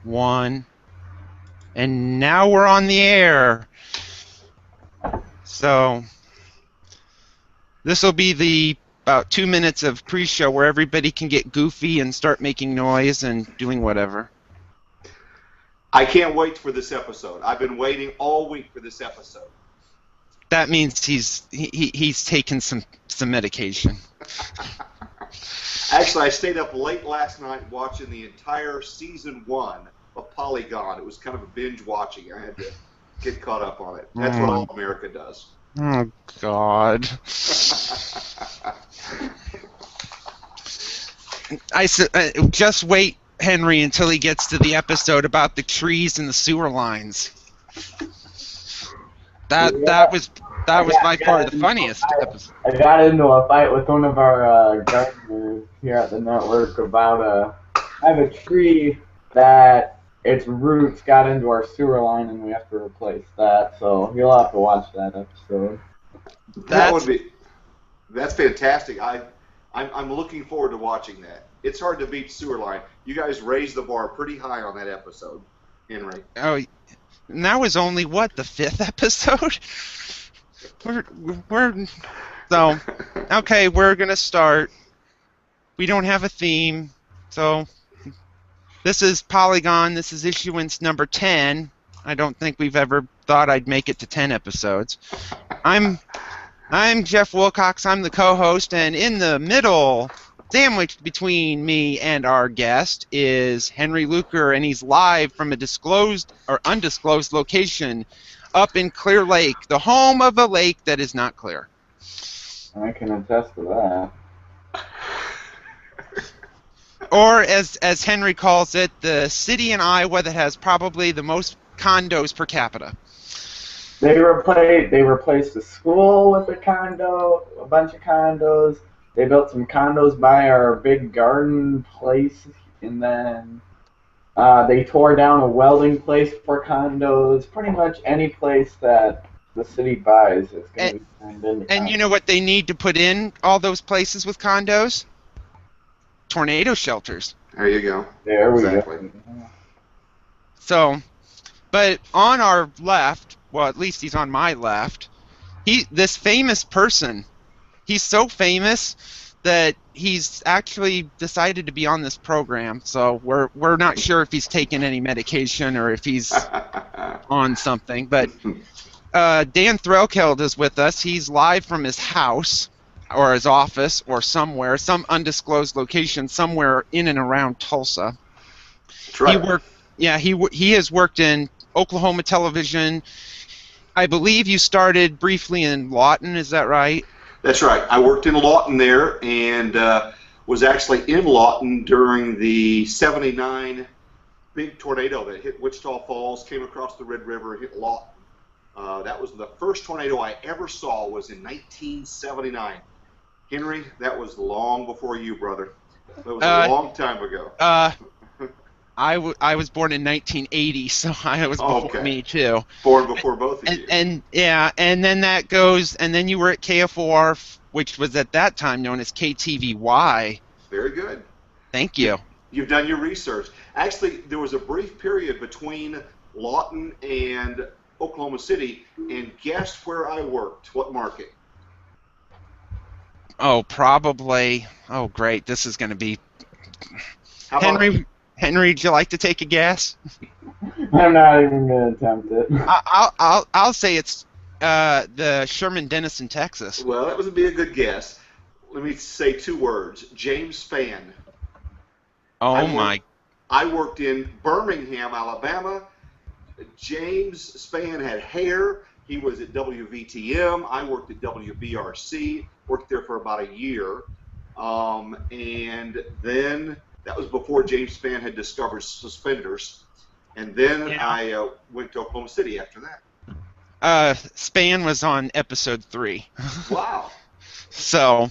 1, and now we're on the air. So this will be the about 2 minutes of pre-show where everybody can get goofy and start making noise and doing whatever. I can't wait for this episode. I've been waiting all week for this episode. That means he's taken some medication. Actually, I stayed up late last night watching the entire season 1 of Polygon. It was kind of a binge watching. I had to get caught up on it. That's what all America does. Oh, God. Just wait, Henry, until he gets to the episode about the trees and the sewer lines. That was by far the funniest episode. I got into a fight with one of our gardeners here at the network about I have a tree that its roots got into our sewer line and we have to replace that. So you'll have to watch that episode. That's fantastic. I'm looking forward to watching that. It's hard to beat sewer line. You guys raised the bar pretty high on that episode, Henry. Oh, and that was only what, the 5th episode? We're so okay. We're gonna start. We don't have a theme, so this is Polygon. This is issuance number 10. I don't think we've ever thought I'd make it to 10 episodes. I'm Jeff Wilcox. I'm the co-host, and in the middle, sandwiched between me and our guest, is Henry Luker, and he's live from a disclosed or undisclosed location up in Clear Lake, the home of a lake that is not clear. I can attest to that. Or, as Henry calls it, the city in Iowa that has probably the most condos per capita. They replaced the school with a bunch of condos. They built some condos by our big garden place, and then they tore down a welding place for condos. Pretty much any place that the city buys is going to be turned into condos. And you know what they need to put in all those places with condos? Tornado shelters. There you go. There we Exactly. go. So, but on our left, well, at least he's on my left, this famous person, he's so famous that he's actually decided to be on this program. So we're not sure if he's taken any medication or if he's on something. But Dan Threlkeld is with us. He's live from his house or his office or somewhere, some undisclosed location somewhere in and around Tulsa. That's right. He has worked in Oklahoma television. I believe you started briefly in Lawton, is that right? That's right. I worked in Lawton there and was actually in Lawton during the 79 big tornado that hit Wichita Falls, came across the Red River, hit Lawton. That was the first tornado I ever saw was in 1979. Henry, that was long before you, brother. That was a long time ago. I was born in 1980, so I was before me too. Born before both of you. And then that goes, and then you were at KFOR, which was at that time known as KTVY. Very good. Thank you. You've done your research. Actually, there was a brief period between Lawton and Oklahoma City, and guess where I worked? What market? Oh, probably. Oh, great. This is going to be... Henry, would you like to take a guess? I'm not even going to attempt it. I'll say it's the Sherman-Denison, Texas. Well, that would be a good guess. Let me say 2 words. James Spann. I worked in Birmingham, Alabama. James Spann had hair. He was at WVTM. I worked at WBRC. Worked there for about a year. And then that was before James Spann had discovered suspenders. And then I went to Oklahoma City after that. Spann was on episode 3. Wow. So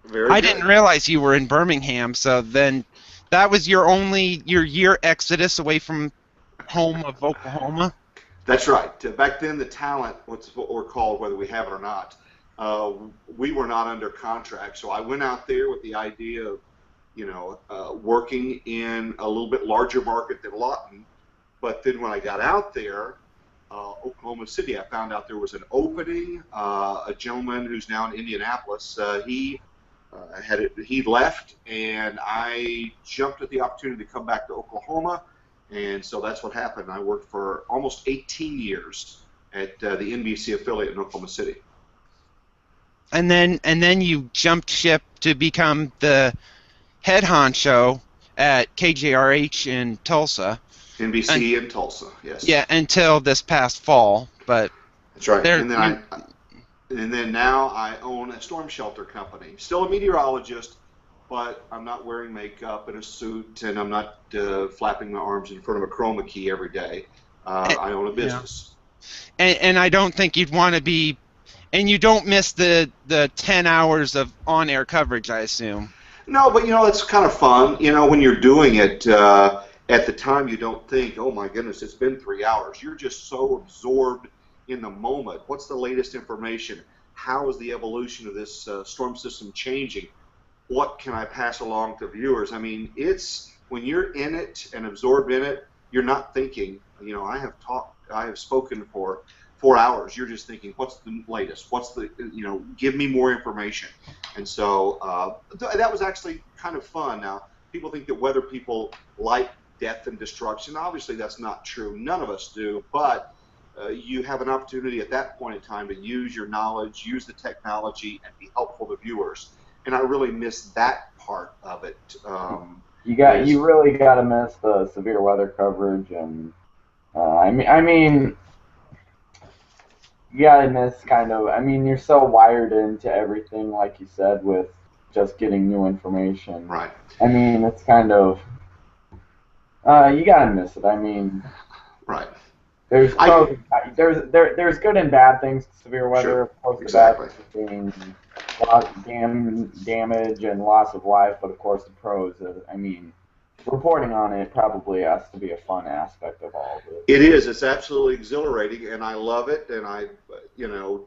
Very I good. didn't realize you were in Birmingham. So then that was your year exodus away from home of Oklahoma? That's right. Back then, the talent, what we're called, whether we have it or not, we were not under contract. So I went out there with the idea of working in a little bit larger market than Lawton. But then when I got out there, Oklahoma City, I found out there was an opening. A gentleman who's now in Indianapolis, he left, and I jumped at the opportunity to come back to Oklahoma, and so that's what happened. I worked for almost 18 years at the NBC affiliate in Oklahoma City. And then you jumped ship to become the head honcho at KJRH in Tulsa. NBC in Tulsa, yes. Yeah, until this past fall, but that's right. And then now I own a storm shelter company. Still a meteorologist, but I'm not wearing makeup and a suit, and I'm not flapping my arms in front of a chroma key every day. I own a business. And I don't think you'd want to be, and you don't miss the 10 hours of on-air coverage, I assume. No, but it's kind of fun. When you're doing it, at the time you don't think, oh my goodness, it's been 3 hours. You're just so absorbed in the moment. What's the latest information? How is the evolution of this storm system changing? What can I pass along to viewers? I mean, it's when you're in it and absorbed in it, you're not thinking. I have spoken for 4 hours. You're just thinking, what's the latest? Give me more information. And so that was actually kind of fun. Now, people think that weather people like death and destruction. Obviously, that's not true. None of us do, but you have an opportunity at that point in time to use your knowledge, use the technology, and be helpful to viewers. And I really miss that part of it. You really got to miss the severe weather coverage, and I mean, you got to miss kind of. I mean, you're so wired into everything, like you said, with just getting new information. Right. I mean, it's kind of you got to miss it. I mean, right. There's there's good and bad things to severe weather. Sure. Of course, Exactly. The bad things being damage and loss of life, but of course the pros. I mean, reporting on it probably has to be a fun aspect of all of it. It is. It's absolutely exhilarating, and I love it. And I,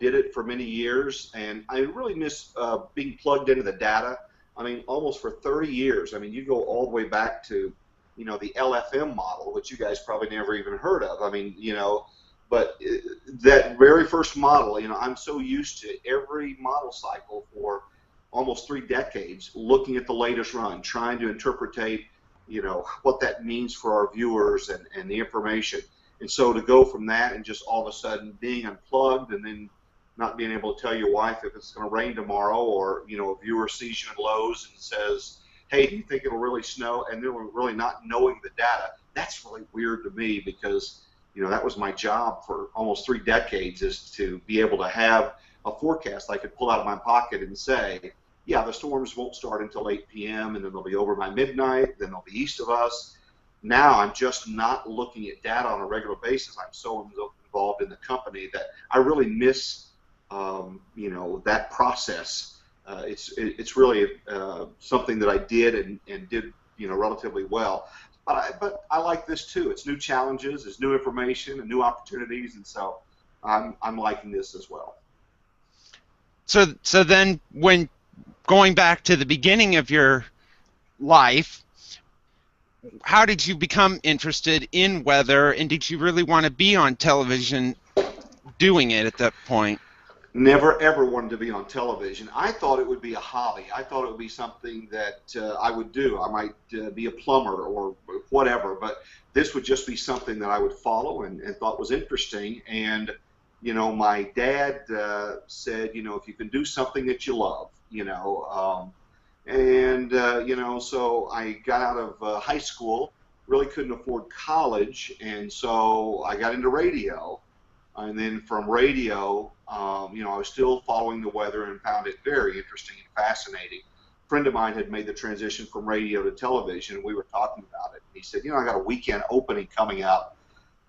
did it for many years, and I really miss being plugged into the data. I mean, almost for 30 years. I mean, you go all the way back to the LFM model, which you guys probably never even heard of. I mean, but that very first model, I'm so used to every model cycle for almost 3 decades, looking at the latest run, trying to interpretate, what that means for our viewers and the information. And so to go from that and just all of a sudden being unplugged and then not being able to tell your wife if it's going to rain tomorrow, or, a viewer sees you in Lowe's and says, hey, do you think it'll really snow? And then we're really not knowing the data. That's really weird to me because, that was my job for almost 3 decades, is to be able to have a forecast I could pull out of my pocket and say, yeah, the storms won't start until 8 p.m. and then they'll be over by midnight, then they'll be east of us. Now I'm just not looking at data on a regular basis. I'm so involved in the company that I really miss, that process. It's really something that I did and did relatively well. But I like this too. It's new challenges, it's new information, and new opportunities, and so I'm liking this as well. So then, when going back to the beginning of your life, how did you become interested in weather, and did you really want to be on television doing it at that point? Never ever wanted to be on television. I thought it would be a hobby. I thought it would be something that I would do. I might be a plumber or whatever, but this would just be something that I would follow and thought was interesting. And, my dad said, if you can do something that you love, so I got out of high school, really couldn't afford college, and so I got into radio. And then from radio, I was still following the weather and found it very interesting and fascinating. A friend of mine had made the transition from radio to television, and we were talking about it. He said, I got a weekend opening coming up.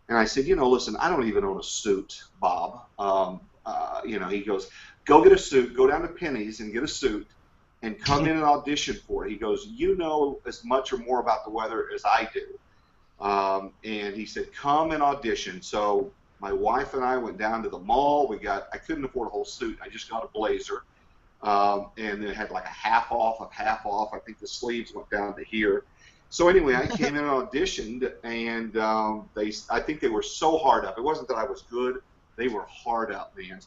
And I said, listen, I don't even own a suit, Bob. He goes, go get a suit, go down to Penny's and get a suit, and come in and audition for it. He goes, you know as much or more about the weather as I do. And he said, come and audition. So my wife and I went down to the mall. I couldn't afford a whole suit. I just got a blazer. and then it had like a half off of half off. I think the sleeves went down to here. So anyway, I came in and auditioned, and I think they were so hard up. It wasn't that I was good; they were hard up, man.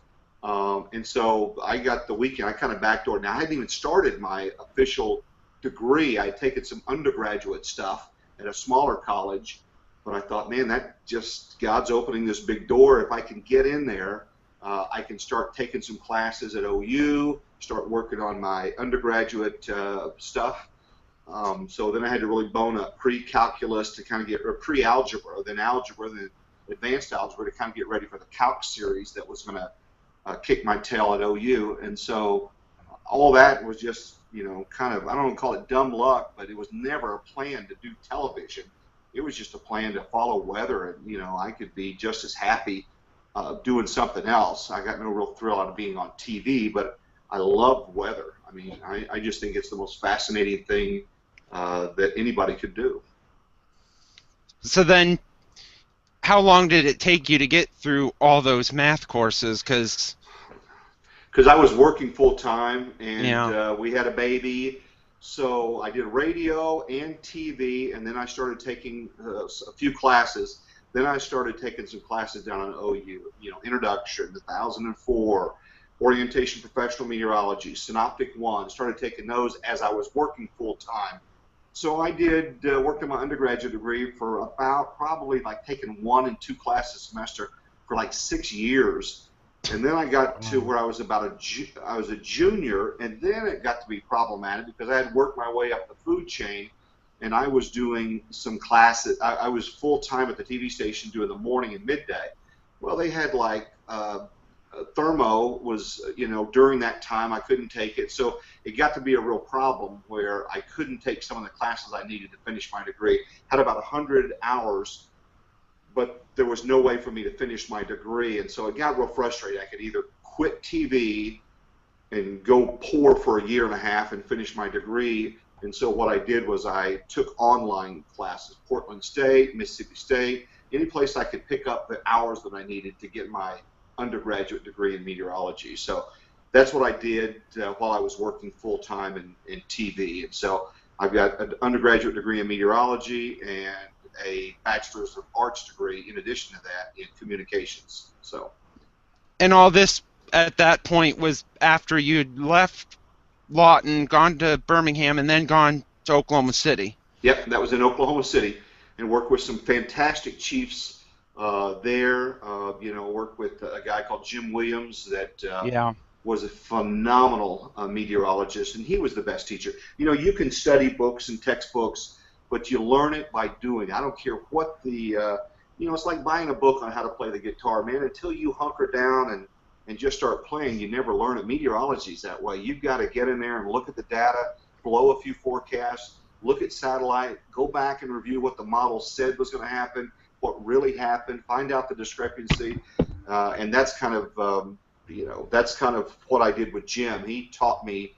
And so I got the weekend. I kind of backdoored. Now I hadn't even started my official degree. I had taken some undergraduate stuff at a smaller college, but I thought, man, that just God's opening this big door. If I can get in there, I can start taking some classes at OU, start working on my undergraduate stuff. So then I had to really bone up pre-calculus to kind of get, or pre-algebra, then algebra, then advanced algebra to kind of get ready for the calc series that was going to kick my tail at OU. And so all that was just, kind of, I don't want to call it dumb luck, but it was never a plan to do television. It was just a plan to follow weather, and, I could be just as happy doing something else. I got no real thrill out of being on TV, but I love weather. I mean, I just think it's the most fascinating thing that anybody could do. So then, how long did it take you to get through all those math courses? Because I was working full time, and yeah, we had a baby, so I did radio and TV, and then I started taking a few classes. Then I started taking some classes down on OU, introduction, 1004, orientation professional meteorology, synoptic 1. Started taking those as I was working full time. So I did worked on my undergraduate degree for about probably like taking 1 and 2 classes a semester for like 6 years. And then I got to where I was I was a junior, and then it got to be problematic because I had worked my way up the food chain, and I was doing some classes. I was full time at the TV station doing the morning and midday. Well, they had like thermo was, during that time I couldn't take it, so it got to be a real problem where I couldn't take some of the classes I needed to finish my degree. Had about 100 hours, but there was no way for me to finish my degree, and so it got real frustrating. I could either quit TV and go poor for a year and a half and finish my degree. And so what I did was I took online classes, Portland State, Mississippi State, any place I could pick up the hours that I needed to get my undergraduate degree in meteorology. So that's what I did while I was working full time in TV. And so I've got an undergraduate degree in meteorology and a bachelor's of arts degree in addition to that in communications. So, and all this at that point was after you'd left Lawton, gone to Birmingham, and then gone to Oklahoma City. Yep, that was in Oklahoma City, and worked with some fantastic chiefs there. Worked with a guy called Jim Williams that Yeah. was a phenomenal meteorologist, and he was the best teacher. You can study books and textbooks, but you learn it by doing. I don't care what it's like buying a book on how to play the guitar, man. Until you hunker down and just start playing, you never learn it. Meteorology is that way. You've got to get in there and look at the data, blow a few forecasts, look at satellite, go back and review what the model said was going to happen, what really happened, find out the discrepancy, and that's kind of what I did with Jim. He taught me,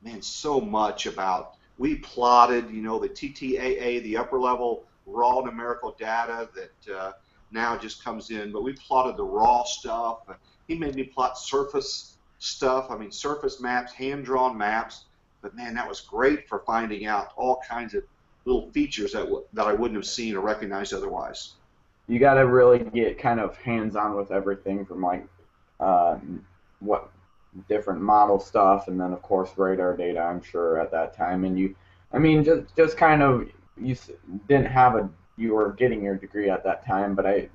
man, so much about. We plotted, the TTAA, the upper level raw numerical data that now just comes in, but we plotted the raw stuff. He made me plot surface stuff. I mean, surface maps, hand-drawn maps. But man, that was great for finding out all kinds of little features that I wouldn't have seen or recognized otherwise. You got to really get kind of hands-on with everything from like what different model stuff, and then of course radar data. I'm sure at that time, and just kind of you didn't have you were getting your degree at that time, but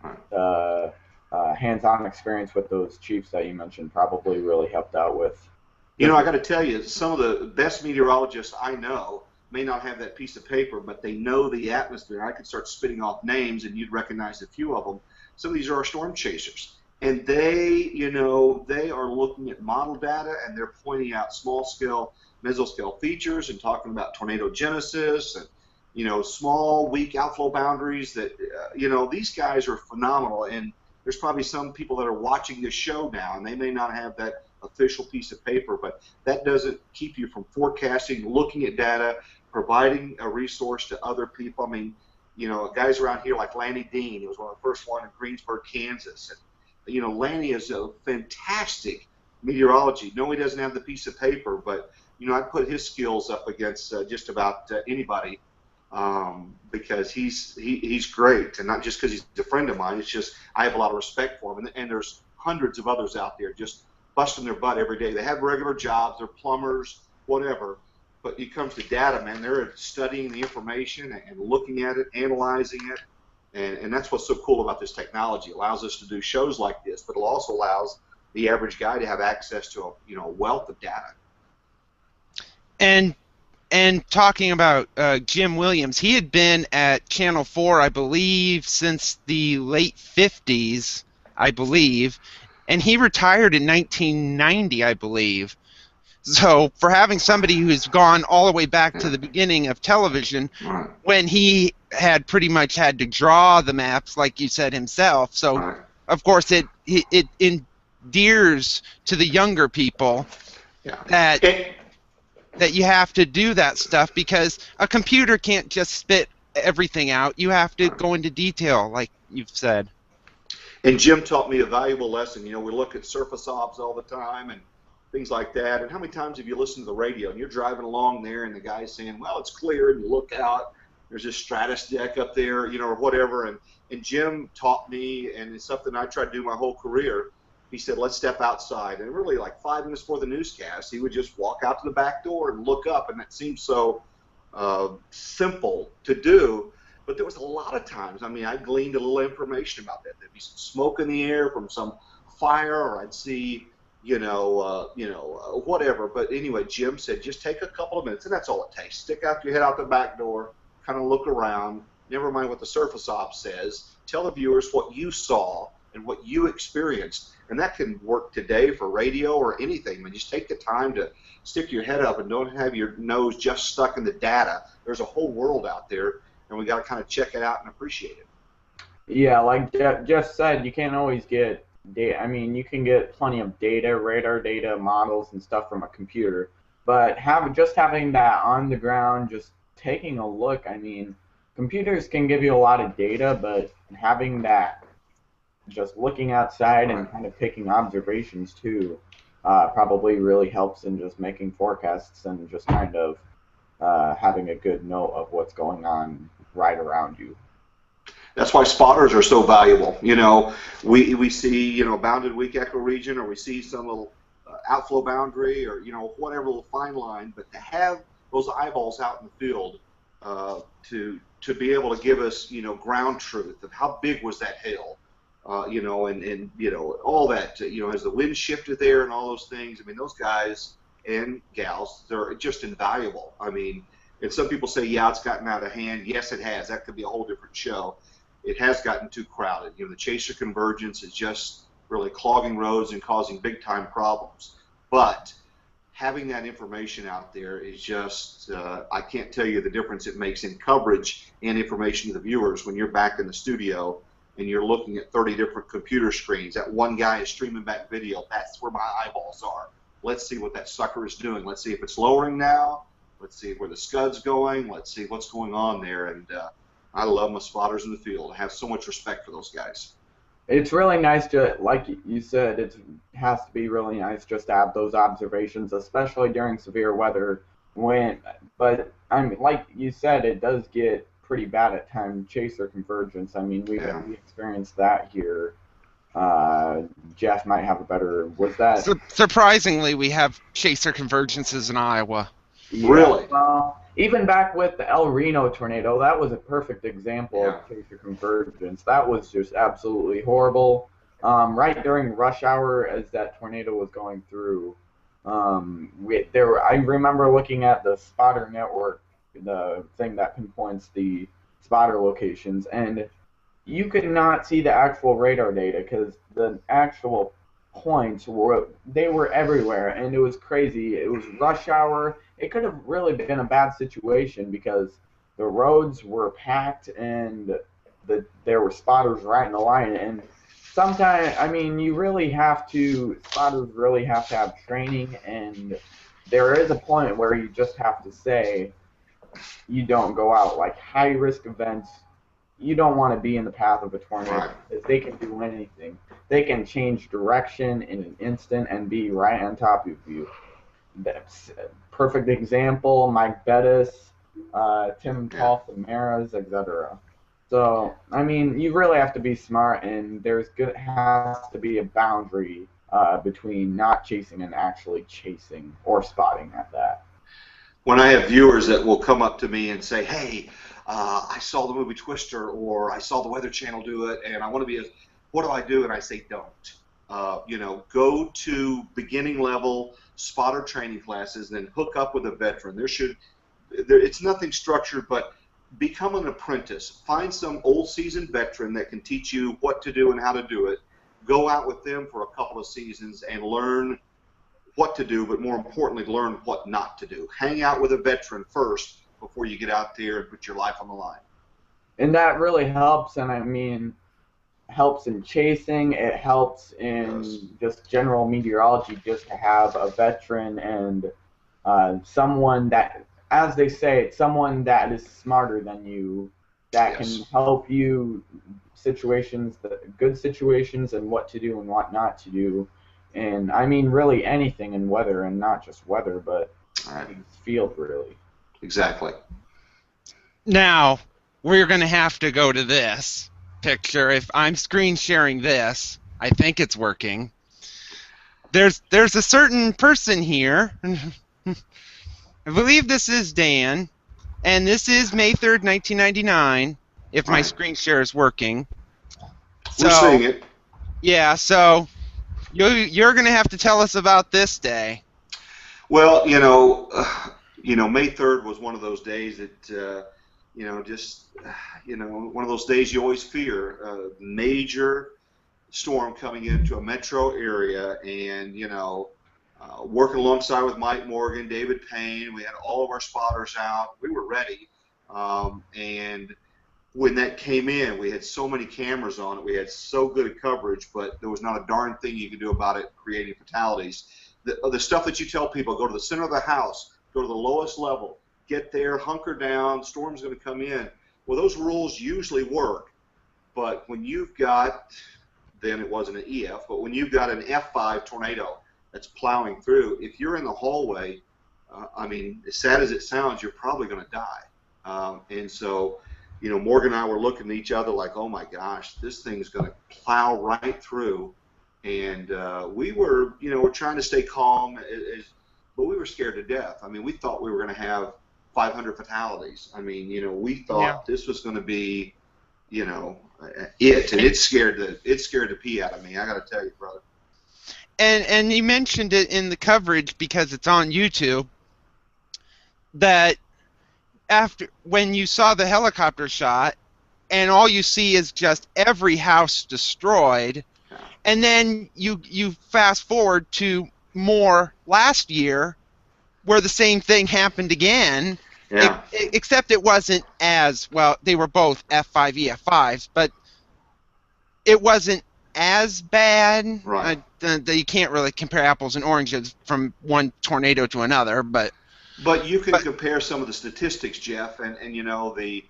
hands-on experience with those chiefs that you mentioned probably really helped out with. I got to tell you, some of the best meteorologists I know may not have that piece of paper, but they know the atmosphere. I could start spitting off names, and you'd recognize a few of them. Some of these are our storm chasers, and they are looking at model data, and they're pointing out small-scale, mesoscale features, and talking about tornado genesis, and small, weak outflow boundaries. That these guys are phenomenal, and there's probably some people that are watching this show now, and they may not have that official piece of paper, but that doesn't keep you from forecasting, looking at data, providing a resource to other people. I mean, guys around here like Lanny Dean, he was one of the first one in Greensburg, Kansas. And, Lanny is a fantastic meteorology. No, he doesn't have the piece of paper, but I'd put his skills up against just about anybody, because he's great, and not just because he's a friend of mine. It's just I have a lot of respect for him, and there's hundreds of others out there just busting their butt every day. They have regular jobs, they're plumbers, whatever. But it comes to data, man. They're studying the information and looking at it, analyzing it, and that's what's so cool about this technology. It allows us to do shows like this, but it also allows the average guy to have access to a wealth of data. And talking about Jim Williams, he had been at Channel 4, I believe, since the late 50s, I believe, and he retired in 1990, I believe. So for having somebody who's gone all the way back to the beginning of television, Right. when he had pretty much had to draw the maps, like you said himself, so Right. of course it endears to the younger people Yeah. that you have to do that stuff, because a computer can't just spit everything out. You have to go into detail, like you've said. And Jim taught me a valuable lesson. We look at surface obs all the time and things like that. And how many times have you listened to the radio and you're driving along there and the guy's saying, well, it's clear, and you look out, there's this stratus deck up there, or whatever. And Jim taught me, and it's something I tried to do my whole career. He said, let's step outside. And really, like 5 minutes before the newscast, he would just walk out to the back door and look up. And that seemed so simple to do. But there was a lot of times, I gleaned a little information about that. There'd be some smoke in the air from some fire, or I'd see, whatever. But anyway, Jim said, just take a couple of minutes, and that's all it takes. Stick out your head out the back door, kind of look around, never mind what the surface op says. Tell the viewers what you saw and what you experienced. And that can work today for radio or anything. Just take the time to stick your head up and don't have your nose just stuck in the data. There's a whole world out there, and we got to kind of check it out and appreciate it. Yeah, like Jeff said, you can't always get data. You can get plenty of data, radar data, models, and stuff from a computer. But having that on the ground, just taking a look. Computers can give you a lot of data, but having that, just looking outside and kind of picking observations too, probably really helps in just making forecasts and just kind of having a good note of what's going on right around you. That's why spotters are so valuable. We see, bounded weak ecoregion, or we see some little outflow boundary, or, whatever little fine line, but to have those eyeballs out in the field to be able to give us, ground truth of how big was that hail, and all that, as the wind shifted there and all those things. Those guys and gals, they're just invaluable. And some people say, yeah, it's gotten out of hand. Yes, it has. That could be a whole different show. It has gotten too crowded. The chaser convergence is just really clogging roads and causing big-time problems. But having that information out there is just, I can't tell you the difference it makes in coverage and information to the viewers when you're back in the studio and you're looking at 30 different computer screens. That one guy is streaming back video. That's where my eyeballs are. Let's see what that sucker is doing. Let's see if it's lowering now. Let's see where the scud's going. Let's see what's going on there. And I love my spotters in the field. I have so much respect for those guys. It's really nice to, like you said, it has to be really nice just to have those observations, especially during severe weather. But like you said, it does get pretty bad at times. Chaser convergence. We experienced that here. Jeff might have a better. Was that surprisingly we have chaser convergences in Iowa? Yeah, really? Well, even back with the El Reno tornado, that was a perfect example of chaser convergence. That was just absolutely horrible. Right during rush hour, as that tornado was going through, I remember looking at the spotter network, the thing that pinpoints the spotter locations, and you could not see the actual radar data because the actual points were everywhere, and it was crazy. It was rush hour. It could have really been a bad situation because the roads were packed and there were spotters right in the line. And sometimes, spotters really have to have training, and there is a point where you just have to say you don't go out. Like high risk events, you don't want to be in the path of a tornado Right. because they can do anything. They can change direction in an instant and be right on top of you. That's a perfect example. Mike Bettis, Tim Yeah. Tall-Samaras, etc. So, I mean, you really have to be smart, and has to be a boundary between not chasing and actually chasing or spotting at that. When I have viewers that will come up to me and say, "Hey, I saw the movie Twister, or I saw the Weather Channel do it, and I want to be a," what do I do? And I say, don't. Go to beginning level spotter training classes, then hook up with a veteran. It's nothing structured, but become an apprentice. Find some old seasoned veteran that can teach you what to do and how to do it. Go out with them for a couple of seasons and learn what to do, but more importantly, learn what not to do. Hang out with a veteran first before you get out there and put your life on the line. And that really helps, and I mean, helps in chasing. It helps in just general meteorology just to have a veteran and someone that, as they say, someone that is smarter than you, that Yes. can help you good situations and what to do and what not to do. And I mean, really anything in weather, and not just weather, but field, really. Exactly. Now, we're going to have to go to this picture. If I'm screen sharing this, I think it's working. There's a certain person here. I believe this is Dan, and this is May 3rd, 1999, if my Right. screen share is working. We're seeing it. Yeah, so you're going to have to tell us about this day. Well, May 3rd was one of those days that, one of those days you always fear. A major storm coming into a metro area, and, working alongside with Mike Morgan, David Payne, we had all of our spotters out. We were ready. And when that came in, we had so many cameras on it. We had so good coverage, but there was not a darn thing you could do about it, creating fatalities. The stuff that you tell people, go to the center of the house, go to the lowest level, get there, hunker down, storm's going to come in. Well, those rules usually work, but when you've got, then it wasn't an EF, but when you've got an F5 tornado that's plowing through, if you're in the hallway, as sad as it sounds, you're probably going to die. And so, Morgan and I were looking at each other like, oh my gosh, this thing's going to plow right through. And we were, we're trying to stay calm, but we were scared to death. I mean, we thought we were going to have 500 fatalities. I mean, we thought this was going to be, and it scared the pee out of me. I got to tell you, brother. And you mentioned it in the coverage because it's on YouTube, that when you saw the helicopter shot and all you see is just every house destroyed, and then you fast forward to more last year where the same thing happened again, except it wasn't as well. They were both F5 EF5s, but it wasn't as bad. Right. You can't really compare apples and oranges from one tornado to another, but you can compare some of the statistics, Jeff, and the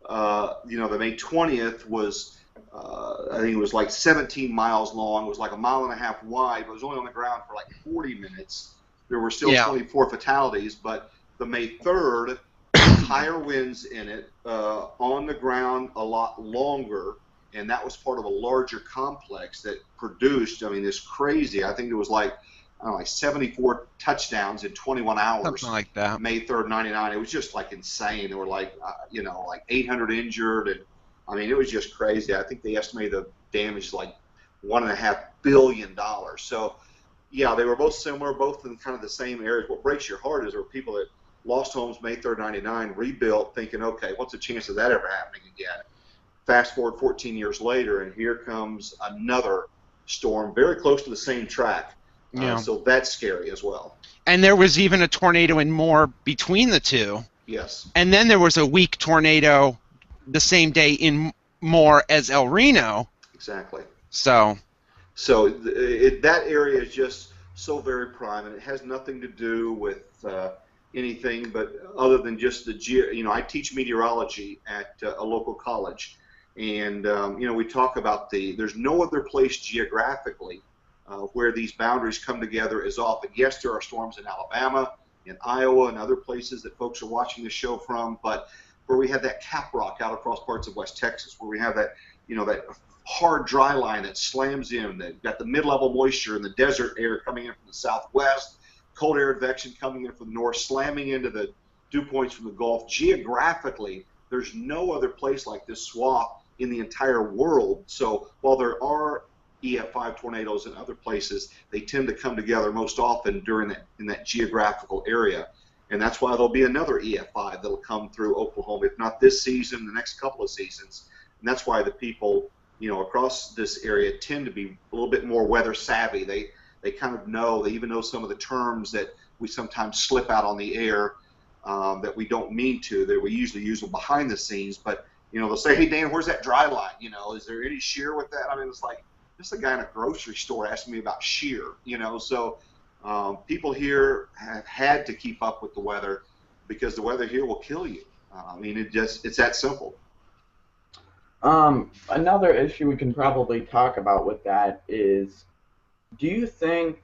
May 20th was, I think it was like 17 miles long. It was like a mile and a half wide, but it was only on the ground for like 40 minutes. There were still 24 fatalities, but the May 3rd, higher winds in it, on the ground a lot longer, and that was part of a larger complex that produced, this crazy, I think it was like 74 touchdowns in 21 hours. Something like that. May 3rd, 99. It was just like insane. There were like 800 injured, and it was just crazy. I think they estimated the damage like $1.5 billion. So, yeah, they were both similar, both in kind of the same areas. What breaks your heart is there were people that lost homes May 3rd, 99, rebuilt, thinking, okay, what's the chance of that ever happening again? Fast forward 14 years later, and here comes another storm very close to the same track. So that's scary as well. And there was even a tornado in Moore between the two. Yes. And then there was a weak tornado the same day in Moore as El Reno. Exactly. So that area is just so very prime, and it has nothing to do with anything but other than just I teach meteorology at a local college, And we talk about there's no other place geographically where these boundaries come together as often. Yes, there are storms in Alabama, in Iowa, and other places that folks are watching the show from, but where we have that cap rock out across parts of West Texas, where we have that, that hard dry line that slams in, that got the mid-level moisture and the desert air coming in from the southwest, cold air advection coming in from the north, slamming into the dew points from the Gulf. Geographically, there's no other place like this swath in the entire world. So while there are EF5 tornadoes in other places, they tend to come together most often in that geographical area. And that's why there'll be another EF5 that'll come through Oklahoma, if not this season, the next couple of seasons. And that's why the people, across this area tend to be a little bit more weather savvy. They kind of know, they even know some of the terms that we sometimes slip out on the air that we don't mean to, that we usually use them behind the scenes. But, they'll say, hey, Dan, where's that dry line? Is there any shear with that? I mean, it's like, just a guy in a grocery store asking me about shear, So people here have had to keep up with the weather because the weather here will kill you. I mean, it's that simple. Another issue we can probably talk about with that is, do you think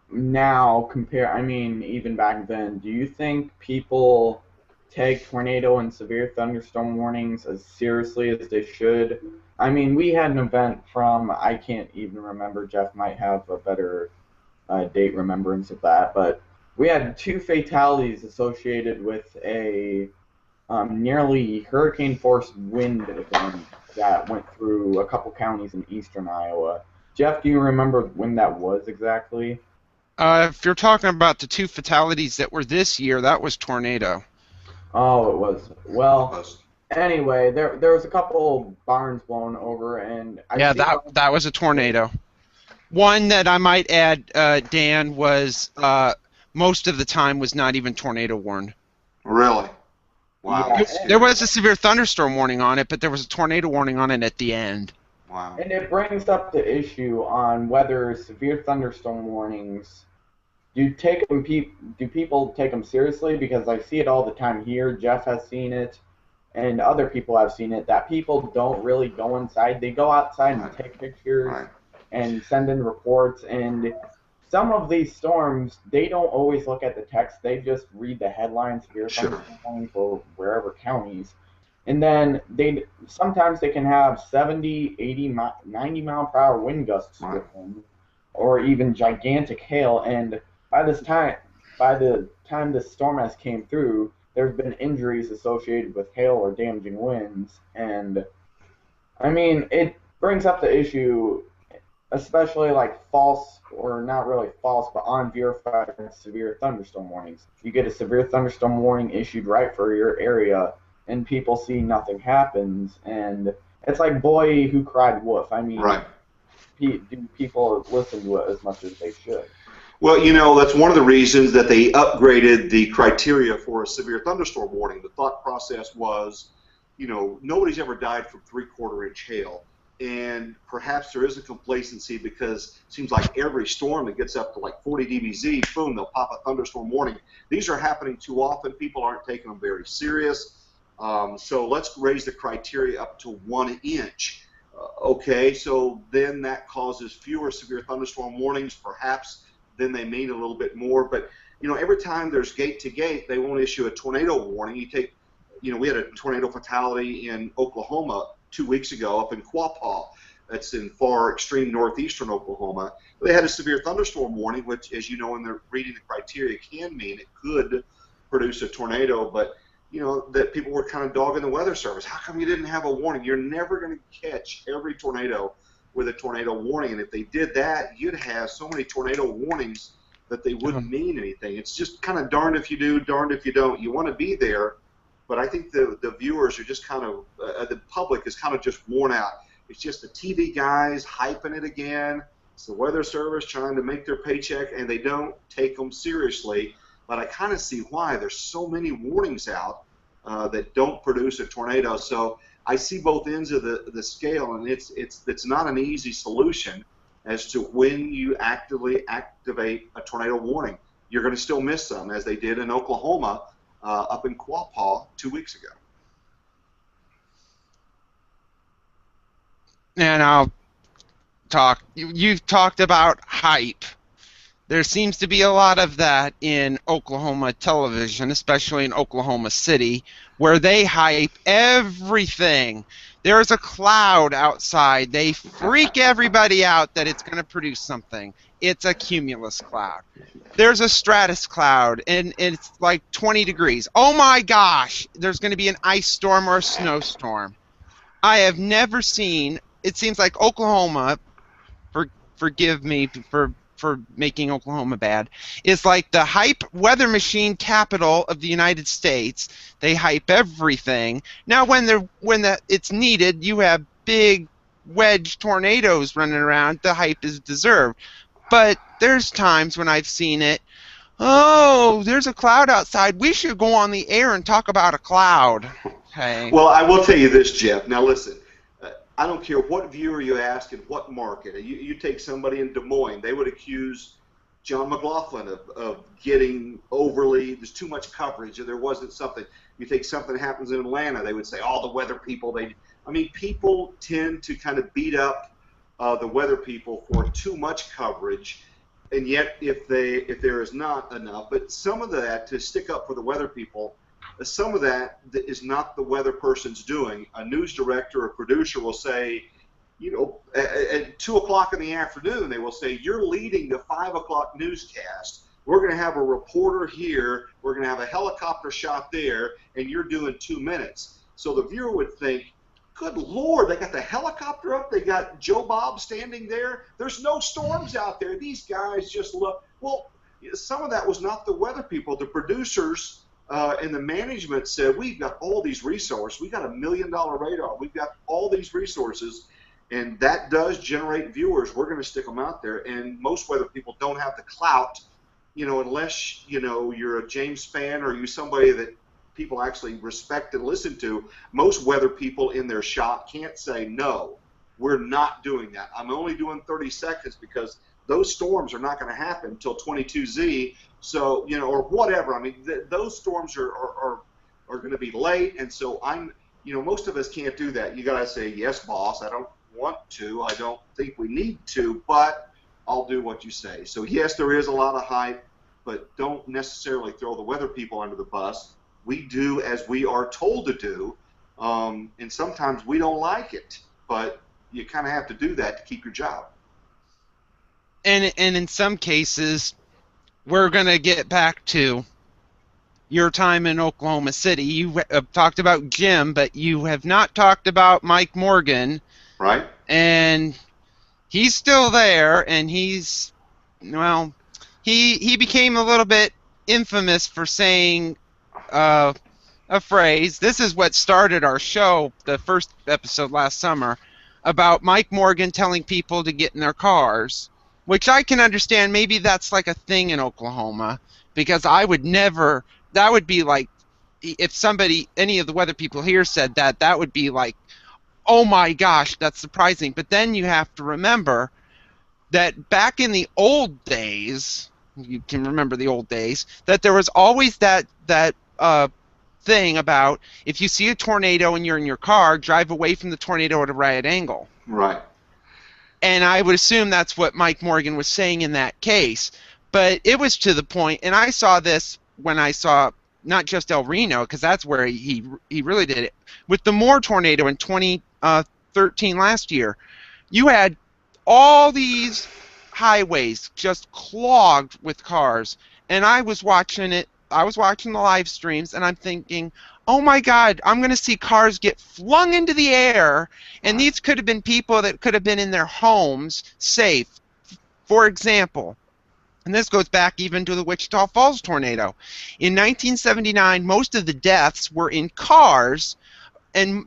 now even back then, do you think people take tornado and severe thunderstorm warnings as seriously as they should? I mean, we had an event I can't even remember, Jeff might have a better date remembrance of that, but we had 2 fatalities associated with a nearly hurricane-force wind event that went through a couple counties in eastern Iowa. Jeff, do you remember when that was exactly? If you're talking about the 2 fatalities that were this year, that was tornado. Oh, it was. Well, anyway, there was a couple barns blown over, and that was a tornado. One that I might add, Dan, was most of the time was not even tornado warned. Really? Wow. Yeah, there was a severe thunderstorm warning on it, but there was a tornado warning on it at the end. Wow. And it brings up the issue on whether severe thunderstorm warnings, do people take them seriously? Because I see it all the time here. Jeff has seen it, and other people have seen it, that people don't really go inside. They go outside and take pictures and send in reports. And some of these storms, they don't always look at the text. They just read the headlines, severe thunderstorm warning for wherever counties. And then sometimes they can have 70, 80, 90 mile per hour wind gusts with them, or even gigantic hail. And by the time this storm has came through, there's been injuries associated with hail or damaging winds. And I mean, it brings up the issue, especially like false, or not really false, but unverified severe thunderstorm warnings. You get a severe thunderstorm warning issued right for your area, and people see nothing happens, and it's like boy who cried wolf. I mean, do people listen to it as much as they should? Well, that's one of the reasons that they upgraded the criteria for a severe thunderstorm warning. The thought process was, nobody's ever died from 3/4 inch hail. And perhaps there is a complacency because it seems like every storm that gets up to like 40 dBz, boom, they'll pop a thunderstorm warning. These are happening too often. People aren't taking them very serious. So let's raise the criteria up to 1 inch. Okay, so then that causes fewer severe thunderstorm warnings. Perhaps then they mean a little bit more. But, every time there's gate to gate, they won't issue a tornado warning. We had a tornado fatality in Oklahoma 2 weeks ago up in Quapaw. That's in far extreme northeastern Oklahoma. They had a severe thunderstorm warning, which, as you know, when they're reading the criteria, can mean it could produce a tornado. But, that people were kind of dogging the Weather Service. How come you didn't have a warning? You're never going to catch every tornado with a tornado warning. And if they did that, you'd have so many tornado warnings that they wouldn't mean anything. It's just kind of darned if you do, darned if you don't. You want to be there. But I think the viewers are just kind of, the public is kind of just worn out. It's just the TV guys hyping it again. It's the Weather Service trying to make their paycheck, and they don't take them seriously. But I kind of see why. There's so many warnings out that don't produce a tornado. So I see both ends of the scale, and it's not an easy solution as to when you actively activate a tornado warning. You're going to still miss some, as they did in Oklahoma, up in Quapaw 2 weeks ago. and I'll talk. You've talked about hype. There seems to be a lot of that in Oklahoma television, especially in Oklahoma City, where they hype everything. There's a cloud outside. They freak everybody out that it's going to produce something. It's a cumulus cloud. There's a stratus cloud, and it's like 20 degrees. Oh my gosh, there's going to be an ice storm or a snowstorm. I have never seen, it seems like Oklahoma, for, forgive me for making Oklahoma bad, is like the hype weather machine capital of the United States. They hype everything. Now when it's needed, you have big wedge tornadoes running around. The hype is deserved. But there's times when I've seen it. Oh, there's a cloud outside. We should go on the air and talk about a cloud. Okay. Well, I will tell you this, Jeff. Now, listen, I don't care what viewer you ask and what market. You take somebody in Des Moines, they would accuse John McLaughlin of getting overly, there's too much coverage, or there wasn't something. You take something that happens in Atlanta, they would say, all the weather people, people tend to kind of beat up the weather people for too much coverage. And yet, if there is not enough, but some of that, to stick up for the weather people, some of that is not the weather person's doing. A news director or producer will say, at 2 o'clock in the afternoon, they will say, you're leading the 5 o'clock newscast. We're going to have a reporter here. We're going to have a helicopter shot there, and you're doing 2 minutes. So the viewer would think, good Lord, they got the helicopter up. They got Joe Bob standing there. There's no storms out there. These guys just look. Well, some of that was not the weather people. The producers and the management said, we've got all these resources. We've got $1 million radar. We've got all these resources, and that does generate viewers. We're going to stick them out there. And most weather people don't have the clout, unless, you're a James fan or you're somebody that people actually respect and listen to. Most weather people in their shop can't say, no, we're not doing that. I'm only doing 30 seconds because those storms are not going to happen until 22Z. So, or whatever. I mean, those storms are going to be late. And so most of us can't do that. You got to say, yes, boss, I don't want to. I don't think we need to, but I'll do what you say. So, yes, there is a lot of hype, but don't necessarily throw the weather people under the bus. We do as we are told to do, and sometimes we don't like it, but you kind of have to do that to keep your job. And in some cases, we're going to get back to your time in Oklahoma City. You have talked about Jim, but you have not talked about Mike Morgan. Right. And he's still there, and he became a little bit infamous for saying a phrase. This is what started our show, the first episode last summer, about Mike Morgan telling people to get in their cars, which I can understand. Maybe that's like a thing in Oklahoma, because I would never, that would be like, if any of the weather people here said that, that would be like, oh my gosh, that's surprising. But then you have to remember that back in the old days, you can remember the old days, that there was always that thing about, if you see a tornado and you're in your car, drive away from the tornado at a right angle. Right. And I would assume that's what Mike Morgan was saying in that case. But it was to the point, and I saw this when I saw not just El Reno, because that's where he really did it, with the Moore tornado in 2013 last year. You had all these highways just clogged with cars, and I was watching it. I was watching the live streams, and I'm thinking, oh my God, I'm going to see cars get flung into the air, and these could have been people that could have been in their homes safe. For example, and this goes back even to the Wichita Falls tornado. In 1979, most of the deaths were in cars, and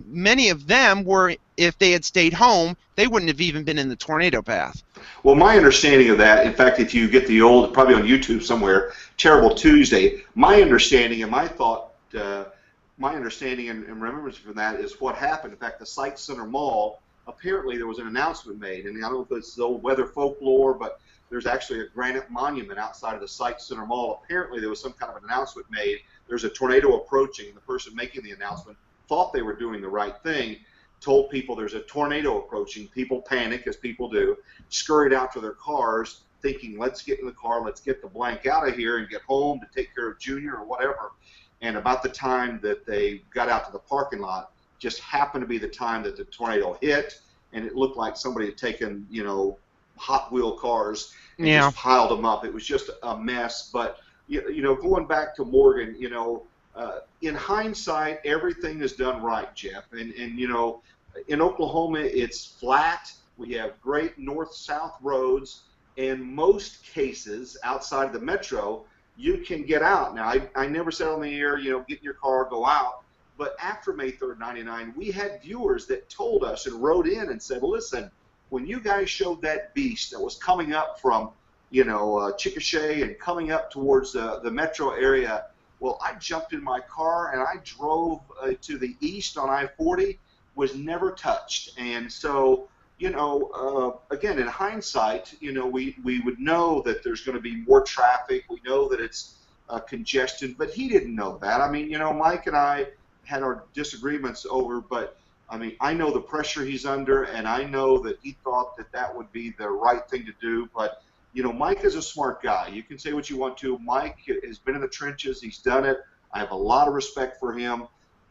many of them were, if they had stayed home, they wouldn't have even been in the tornado path. Well, my understanding of that, in fact, if you get the old, probably on YouTube somewhere, Terrible Tuesday, my understanding and my thought, my understanding and remembrance from that is what happened. In fact, the Site Center Mall, apparently there was an announcement made, and I don't know if it's the old weather folklore, but there's actually a granite monument outside of the Site Center Mall. Apparently there was some kind of an announcement made. There's a tornado approaching, and the person making the announcement thought they were doing the right thing, told people there's a tornado approaching. People panic, as people do, scurried out to their cars thinking, let's get in the car, let's get the blank out of here and get home to take care of Junior or whatever. And about the time that they got out to the parking lot, just happened to be the time that the tornado hit, and it looked like somebody had taken, Hot Wheel cars and just piled them up. It was just a mess. But, going back to Morgan, in hindsight, everything is done right, Jeff. And in Oklahoma, it's flat. We have great north-south roads. In most cases, outside of the metro, you can get out. Now, I never said on the air, get in your car, go out. But after May 3rd, 99, we had viewers that told us and wrote in and said, listen, when you guys showed that beast that was coming up from, Chickasha and coming up towards the metro area, well, I jumped in my car and I drove to the east on I-40, was never touched. And so, again, in hindsight, we would know that there's going to be more traffic. We know that it's congestion, but he didn't know that. I mean, Mike and I had our disagreements over, but I mean, I know the pressure he's under, and I know that he thought that that would be the right thing to do. But, Mike is a smart guy. You can say what you want to. Mike has been in the trenches. He's done it. I have a lot of respect for him.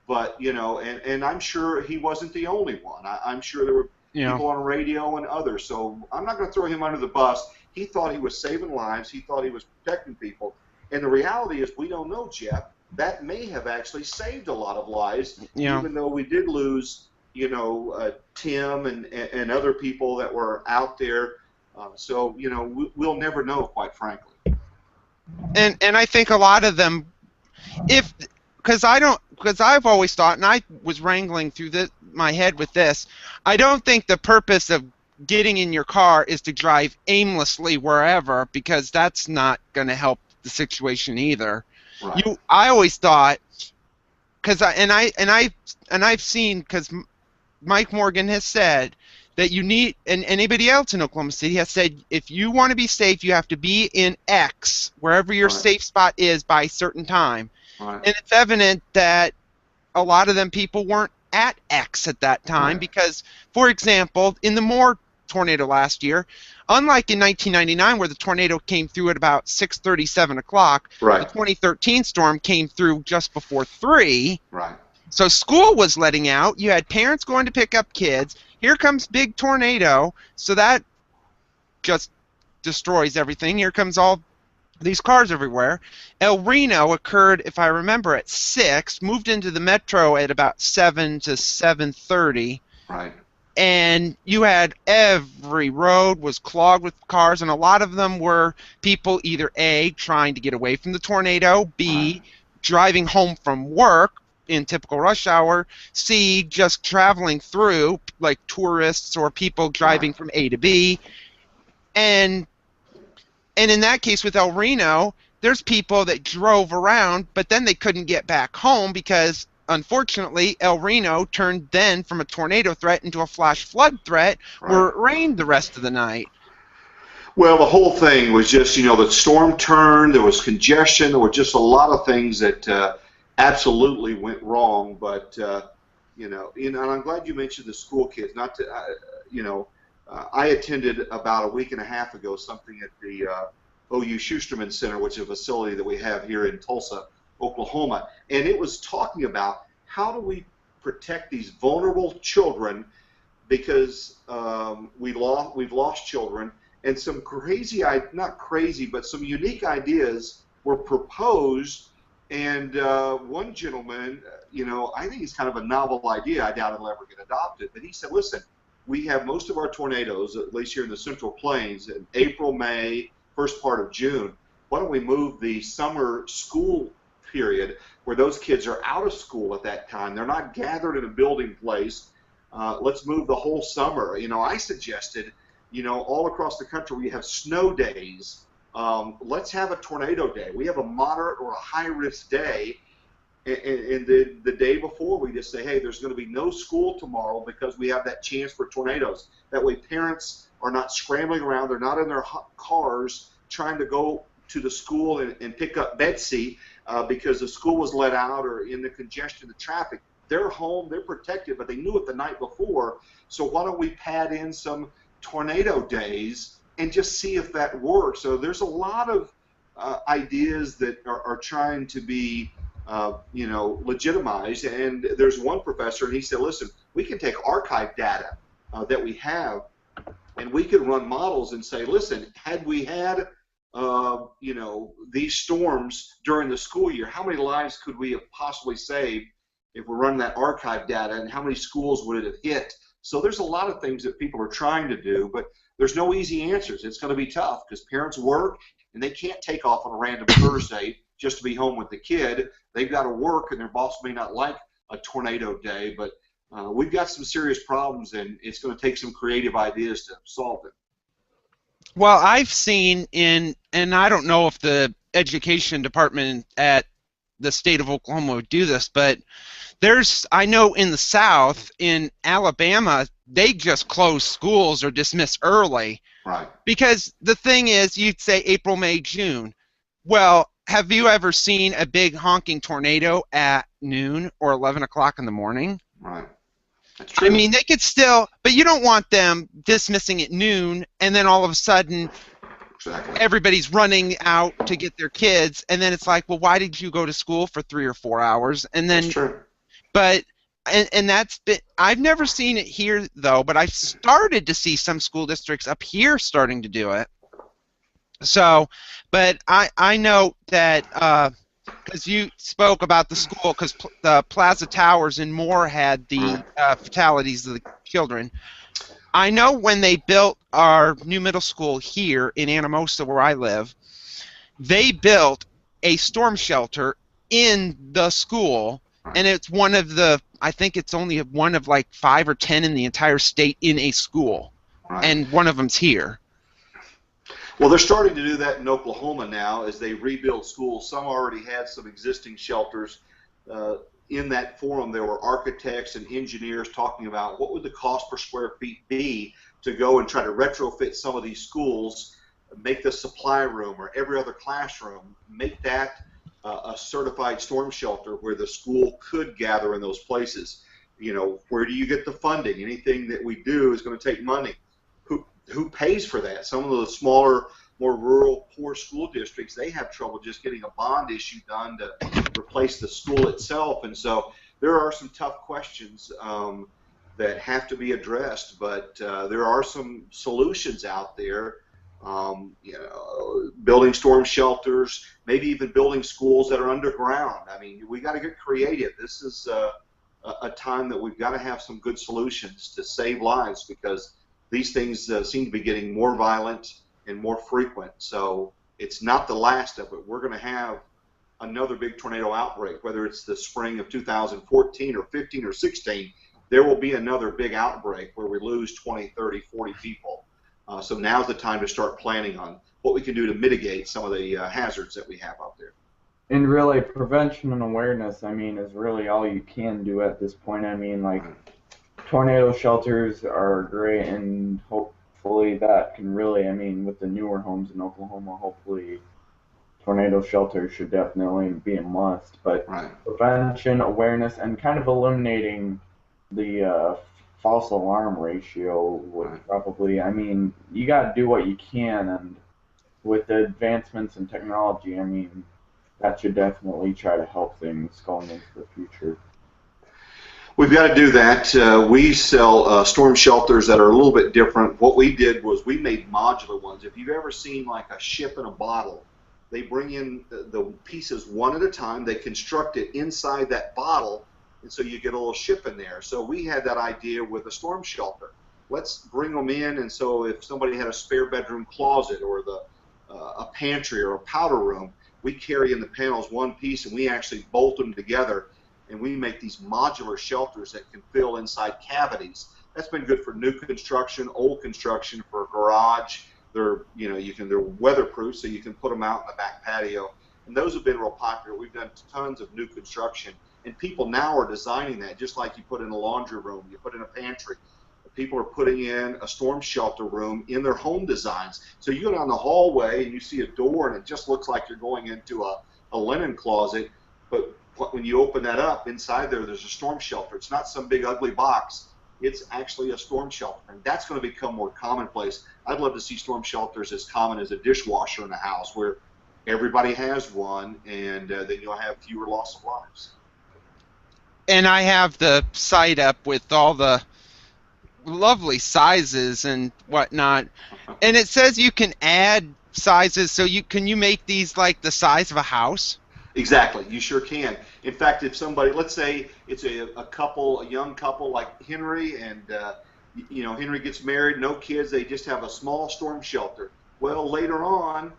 But, and I'm sure he wasn't the only one. I'm sure there were people on radio and others. So I'm not going to throw him under the bus. He thought he was saving lives. He thought he was protecting people. And the reality is we don't know, Jeff. That may have actually saved a lot of lives, even though we did lose, Tim and other people that were out there. So, we'll never know, quite frankly. And I think a lot of them, because I've always thought, and I was wrangling through my head with this, I don't think the purpose of getting in your car is to drive aimlessly wherever, because that's not going to help the situation either. Right. I always thought, I've seen, because Mike Morgan has said that you need, and anybody else in Oklahoma City has said, if you want to be safe, you have to be in X, wherever your safe spot is, by a certain time. Right. And it's evident that a lot of them people weren't at X at that time, because, for example, in the Moore tornado last year, unlike in 1999 where the tornado came through at about 6:30, 7 o'clock, the 2013 storm came through just before 3. Right. So school was letting out. You had parents going to pick up kids. Here comes big tornado. So that just destroys everything. Here comes all these cars everywhere. El Reno occurred, if I remember, at 6, moved into the metro at about 7 to 7:30. Right. And you had every road was clogged with cars, and a lot of them were people either A, trying to get away from the tornado, B, driving home from work in typical rush hour, C, just traveling through, like tourists or people driving from A to B. And in that case with El Reno, there's people that drove around, but then they couldn't get back home because, unfortunately, El Reno turned then from a tornado threat into a flash flood threat where it rained the rest of the night. Well, the whole thing was just, the storm turned, there was congestion, there were just a lot of things that absolutely went wrong. But, and I'm glad you mentioned the school kids. Not to, I attended about a week and a half ago something at the OU Schusterman Center, which is a facility that we have here in Tulsa, Oklahoma, and it was talking about how do we protect these vulnerable children, because we've lost children, and some not crazy, but some unique ideas were proposed. And one gentleman, I think it's kind of a novel idea. I doubt it'll ever get adopted, but he said, listen, we have most of our tornadoes, at least here in the Central Plains, in April, May, first part of June. Why don't we move the summer school period where those kids are out of school at that time? They're not gathered in a building place. Let's move the whole summer. I suggested, all across the country we have snow days. Let's have a tornado day. We have a moderate or a high-risk day, and the day before we just say, hey, there's going to be no school tomorrow because we have that chance for tornadoes. That way parents are not scrambling around. They're not in their cars trying to go to the school and pick up Betsy because the school was let out or in the congestion of traffic. They're home, they're protected, but they knew it the night before. So why don't we pad in some tornado days and just see if that works? So there's a lot of ideas that are trying to be, legitimized. And there's one professor, and he said, listen, we can take archive data that we have, and we could run models and say, listen, had we had these storms during the school year, how many lives could we have possibly saved if we're running that archive data, and how many schools would it have hit? So there's a lot of things that people are trying to do, but there's no easy answers. It's going to be tough because parents work and they can't take off on a random Thursday just to be home with the kid. They've got to work, and their boss may not like a tornado day, but we've got some serious problems, and it's going to take some creative ideas to solve it. Well, I've seen and I don't know if the education department at the state of Oklahoma would do this, but I know in the South, in Alabama, they just close schools or dismiss early. Right. Because the thing is, you'd say April, May, June. Well, have you ever seen a big honking tornado at noon or 11 o'clock in the morning? Right. That's true. I mean, they could still, but you don't want them dismissing at noon, and then all of a sudden, exactly, everybody's running out to get their kids, and then it's like, well, why did you go to school for 3 or 4 hours? And then, that's true. But and that's been, I've never seen it here though, but I've started to see some school districts up here starting to do it. So, but I know that because you spoke about the school, because the Plaza Towers in Moore had the fatalities of the children. I know when they built our new middle school here in Anamosa, where I live, they built a storm shelter in the school, and it's one of the, I think it's only one of like 5 or 10 in the entire state in a school, and one of them's here. Well, they're starting to do that in Oklahoma now as they rebuild schools. Some already had some existing shelters. In that forum, there were architects and engineers talking about what would the cost per square feet be to go and try to retrofit some of these schools, make the supply room or every other classroom, make that a certified storm shelter where the school could gather in those places. Where do you get the funding? Anything that we do is going to take money. Who pays for that? Some of the smaller, more rural, poor school districts, they have trouble just getting a bond issue done to replace the school itself. And so there are some tough questions that have to be addressed, but there are some solutions out there. Building storm shelters, maybe even building schools that are underground. I mean, we got to get creative. This is a time that we've got to have some good solutions to save lives, because these things seem to be getting more violent and more frequent. So it's not the last of it. We're going to have another big tornado outbreak, whether it's the spring of 2014 or 15 or 16. There will be another big outbreak where we lose 20, 30, 40 people. So now's the time to start planning on what we can do to mitigate some of the hazards that we have out there. And really, prevention and awareness, I mean, is really all you can do at this point. I mean, like, tornado shelters are great, and hopefully that can really, I mean, with the newer homes in Oklahoma, hopefully tornado shelters should definitely be a must. But prevention, awareness, and kind of eliminating the false alarm ratio would probably, I mean, you got to do what you can, and with the advancements in technology, I mean, that should definitely try to help things going into the future. We've got to do that. We sell storm shelters that are a little bit different. What we did was we made modular ones. If you've ever seen like a ship in a bottle, they bring in the pieces one at a time. They construct it inside that bottle, and so you get a little ship in there. So we had that idea with a storm shelter. Let's bring them in, and so if somebody had a spare bedroom closet or a pantry or a powder room, we carry in the panels one piece, and we actually bolt them together, and we make these modular shelters that can fill inside cavities. That's been good for new construction, old construction, for a garage. They're they're weatherproof, so you can put them out in the back patio, and those have been real popular. We've done tons of new construction, and people now are designing that just like you put in a laundry room, you put in a pantry. People are putting in a storm shelter room in their home designs. So you go down the hallway and you see a door, and it just looks like you're going into a linen closet, but when you open that up, inside there's a storm shelter. It's not some big ugly box. It's actually a storm shelter, and that's going to become more commonplace. I'd love to see storm shelters as common as a dishwasher in a house, where everybody has one, and then you'll have fewer loss of lives. And I have the site up with all the lovely sizes and whatnot. And it says you can add sizes, so you make these like the size of a house? Exactly, you sure can. In fact, if somebody, let's say it's a couple, a young couple like Henry, and Henry gets married, no kids, they just have a small storm shelter. Well, later on,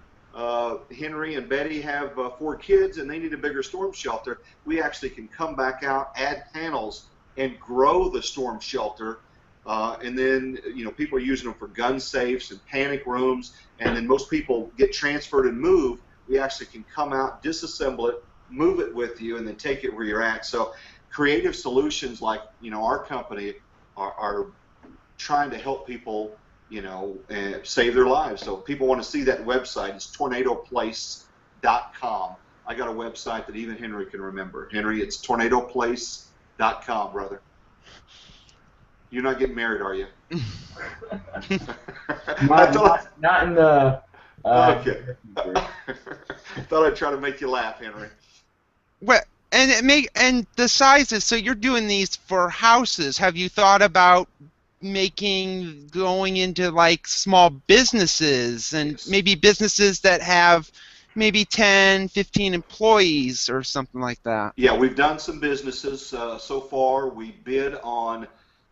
Henry and Betty have 4 kids, and they need a bigger storm shelter. We actually can come back out, add panels, and grow the storm shelter. And then, people are using them for gun safes and panic rooms, and then most people get transferred and moved. We actually can come out, disassemble it, move it with you, and then take it where you're at. So creative solutions like, our company are trying to help people, save their lives. So if people want to see that website, it's tornadoplace.com. I got a website that even Henry can remember. Henry, it's tornadoplace.com, brother. You're not getting married, are you? Not in the. Okay. Thought I'd try to make you laugh, Henry. Well, and the sizes. So you're doing these for houses. Have you thought about going into like small businesses and Yes. maybe businesses that have maybe 10, 15 employees or something like that? Yeah, we've done some businesses so far. We bid on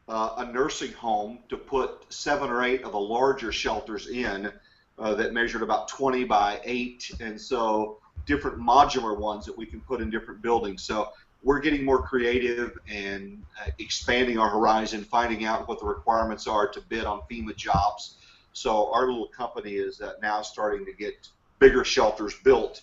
a nursing home to put 7 or 8 of the larger shelters in that measured about 20 by 8, and so different modular ones that we can put in different buildings. So we're getting more creative and expanding our horizon, finding out what the requirements are to bid on FEMA jobs. So our little company is now starting to get bigger shelters built.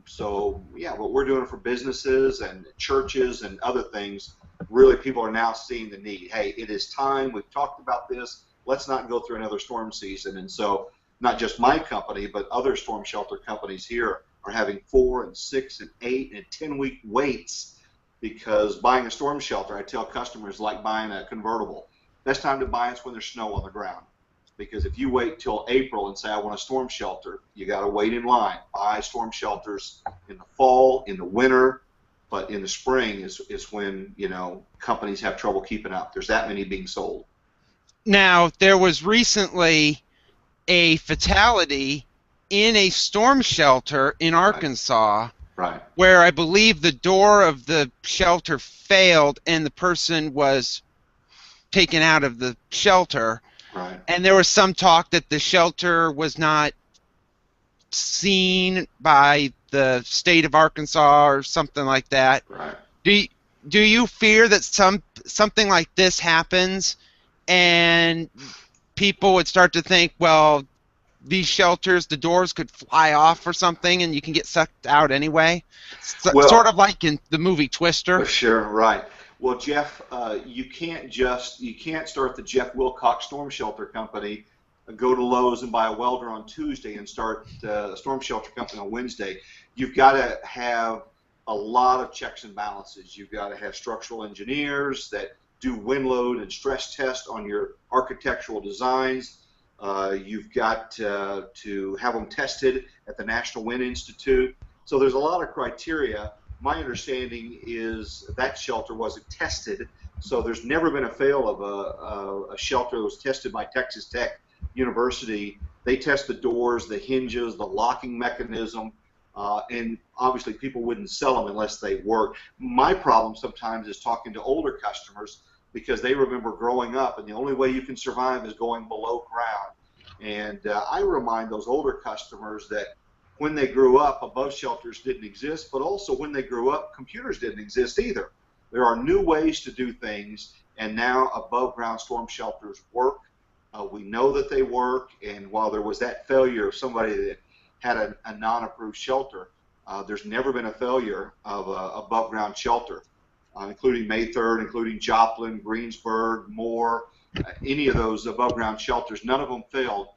So yeah, what we're doing for businesses and churches and other things, really people are now seeing the need. Hey, it is time. We've talked about this. Let's not go through another storm season. And so not just my company, but other storm shelter companies here are having 4 and 6 and 8 and 10-week waits, because buying a storm shelter, I tell customers, like buying a convertible. Best time to buy is when there's snow on the ground. Because if you wait till April and say, I want a storm shelter, you got to wait in line. Buy storm shelters in the fall, in the winter, but in the spring is when, companies have trouble keeping up. There's that many being sold. Now, there was recently a fatality in a storm shelter in Arkansas, Right. where I believe the door of the shelter failed and the person was taken out of the shelter. Right. And there was some talk that the shelter was not seen by the state of Arkansas or something like that. Right. Do you fear that something like this happens and people would start to think, well, these shelters, the doors could fly off or something and you can get sucked out anyway? Well, sort of like in the movie Twister. Sure, right. Well, Jeff, you can't start the Jeff Wilcox Storm Shelter Company, go to Lowe's and buy a welder on Tuesday and start a storm shelter company on Wednesday. You've got to have a lot of checks and balances. You've got to have structural engineers that do wind load and stress test on your architectural designs. You've got to have them tested at the National Wind Institute. So there's a lot of criteria. My understanding is that shelter wasn't tested, so there's never been a fail of a shelter that was tested by Texas Tech University. They test the doors, the hinges, the locking mechanism, and obviously people wouldn't sell them unless they work. My problem sometimes is talking to older customers, because they remember growing up, and the only way you can survive is going below ground. And I remind those older customers that when they grew up, above shelters didn't exist, but also when they grew up, computers didn't exist either. There are new ways to do things, and now above ground storm shelters work. We know that they work, and while there was that failure of somebody that had a non-approved shelter, there's never been a failure of above ground shelter, including Maythird, including Joplin, Greensburg, Moore, any of those above ground shelters. None of them failed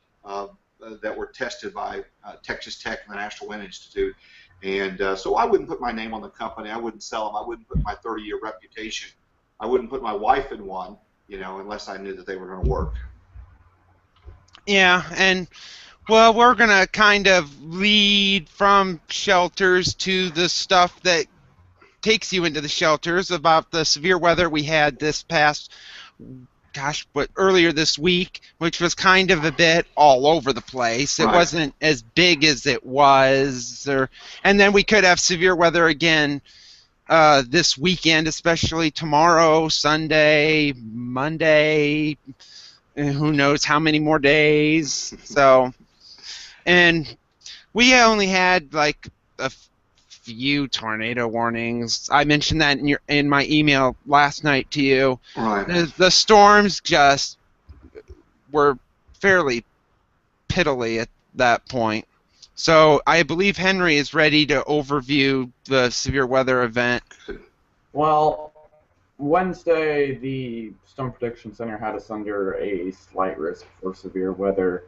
that were tested by Texas Tech and the National Wind Institute. And so I wouldn't put my name on the company. I wouldn't sell them. I wouldn't put my 30-year reputation. I wouldn't put my wife in one, unless I knew that they were going to work. Yeah, and well, we're going to kind of lead from shelters to the stuff that takes you into the shelters about the severe weather we had this past, earlier this week, which was kind of a bit all over the place. It Right. wasn't as big as it was, and then we could have severe weather again this weekend, especially tomorrow, Sunday, Monday, and who knows how many more days. So, and we only had like a few tornado warnings. I mentioned that in my email last night to you. Right. The storms just were fairly piddly at that point. So I believe Henry is ready to overview the severe weather event. Well, Wednesday, the Storm Prediction Center had us under a slight risk for severe weather.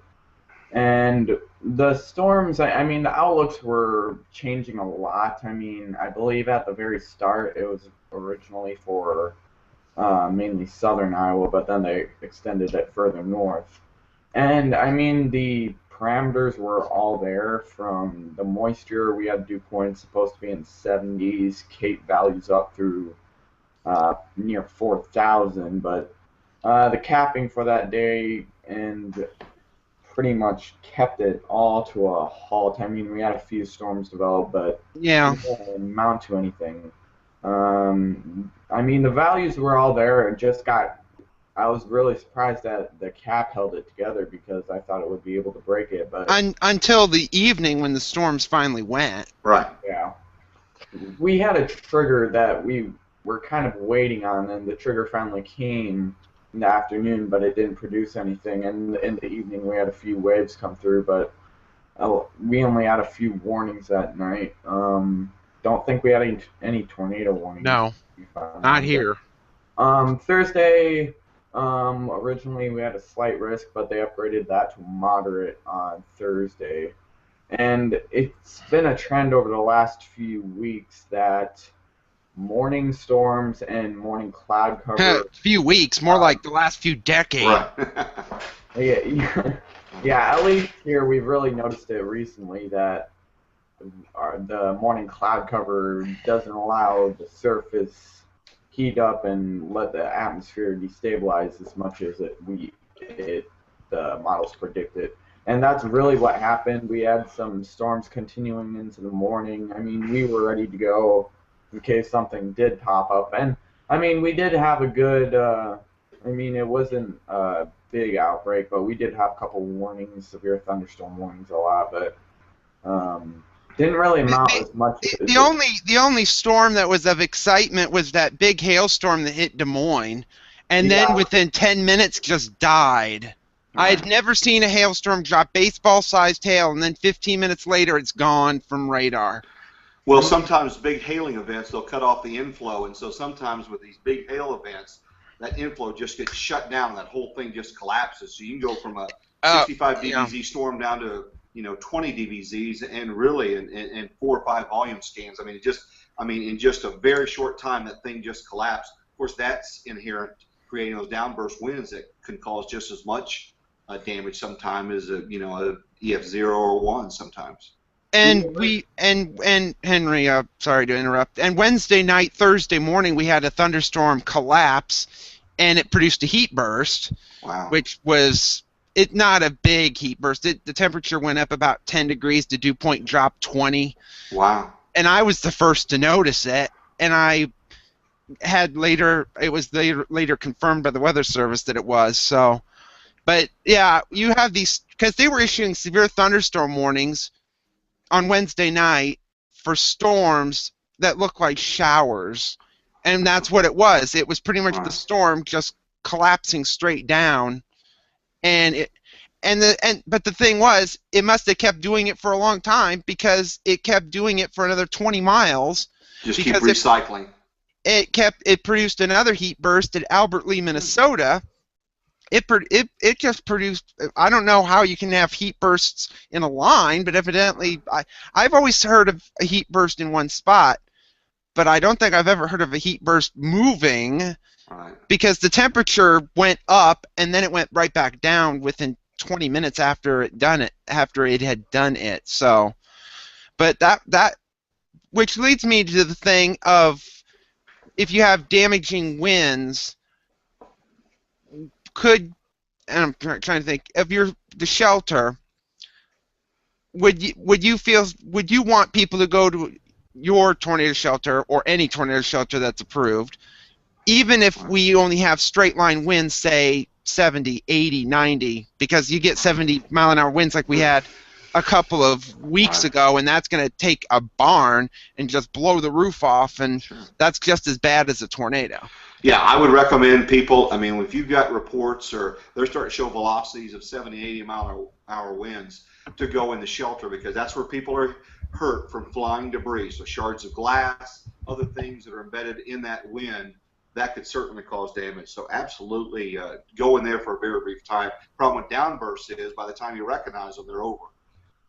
And the storms, I mean, the outlooks were changing a lot. I mean, I believe at the very start it was originally for mainly southern Iowa, but then they extended it further north. And I mean, the parameters were all there from the moisture. We had dew points supposed to be in 70s, Cape values up through near 4,000, but the capping for that day and pretty much kept it all to a halt. I mean, we had a few storms develop, but Yeah. it didn't amount to anything. I mean, the values were all there. It just got. I was really surprised that the cap held it together because I thought it would be able to break it, but Until the evening when the storms finally went. Right. yeah, we had a trigger that we were kind of waiting on, and the trigger finally came in the afternoon, but it didn't produce anything. And in the evening, we had a few waves come through, but we only had a few warnings that night. Don't think we had any tornado warnings. No, not here. Thursday, originally we had a slight risk, but they upgraded that to moderate on Thursday. And it's been a trend over the last few weeks that morning storms and morning cloud cover. Few weeks, more like the last few decades. Right. Yeah, at least here we've really noticed it recently that the morning cloud cover doesn't allow the surface heat up and let the atmosphere destabilize as much as the models predicted. And that's really what happened. We had some storms continuing into the morning. I mean, we were ready to go in case something did pop up. And, I mean, we did have a good, I mean, it wasn't a big outbreak, but we did have a couple warnings, severe thunderstorm warnings a lot, but didn't really amount as much. The only storm that was of excitement was that big hailstorm that hit Des Moines, and then within 10 minutes just died. I had never seen a hailstorm drop baseball-sized hail, and then 15 minutes later it's gone from radar. Well, sometimes big hailing events, they'll cut off the inflow, and so sometimes with these big hail events, that inflow just gets shut down, and that whole thing just collapses. So you can go from a 65 DBZ storm down to 20 DBZs, and really in 4 or 5 volume scans. In just a very short time, that thing just collapsed. Of course, that's inherent, creating those downburst winds that can cause just as much damage sometimes as a EF0 or 1 sometimes. And Henry, sorry to interrupt. And Wednesday night, Thursday morning, we had a thunderstorm collapse, and it produced a heat burst. Wow. Which was not a big heat burst. The temperature went up about 10 degrees. The dew point dropped 20. Wow. And I was the first to notice it, and I had it was later confirmed by the Weather Service that it was. So, but yeah, you have these, because they were issuing severe thunderstorm warnings on Wednesday night for storms that look like showers, and that's what it was. It was pretty much the storm just collapsing straight down, but the thing was, it must have kept doing it for a long time because it kept doing it for another 20 miles. Just keep recycling. It produced another heat burst at Albert Lee, Minnesota, it just produced. I don't know how you can have heat bursts in a line, but evidently I've always heard of a heat burst in one spot, but I don't think I've ever heard of a heat burst moving Right. because the temperature went up and then it went right back down within 20 minutes after it had done it. So, but that which leads me to the thing of if you have damaging winds, could and I'm trying to think of the shelter. Would you want people to go to your tornado shelter or any tornado shelter that's approved, even if we only have straight line winds, say 70, 80, 90, because you get 70-mile-an-hour winds like we had a couple of weeks ago, and that's going to take a barn and just blow the roof off, and that's just as bad as a tornado. Yeah, I would recommend people, I mean, if you've got reports or they're starting to show velocities of 70, 80-mile-an-hour winds, to go in the shelter, because that's where people are hurt from flying debris. So shards of glass, other things that are embedded in that wind, that could certainly cause damage. So absolutely go in there for a very brief time. Problem with downbursts is by the time you recognize them, they're over.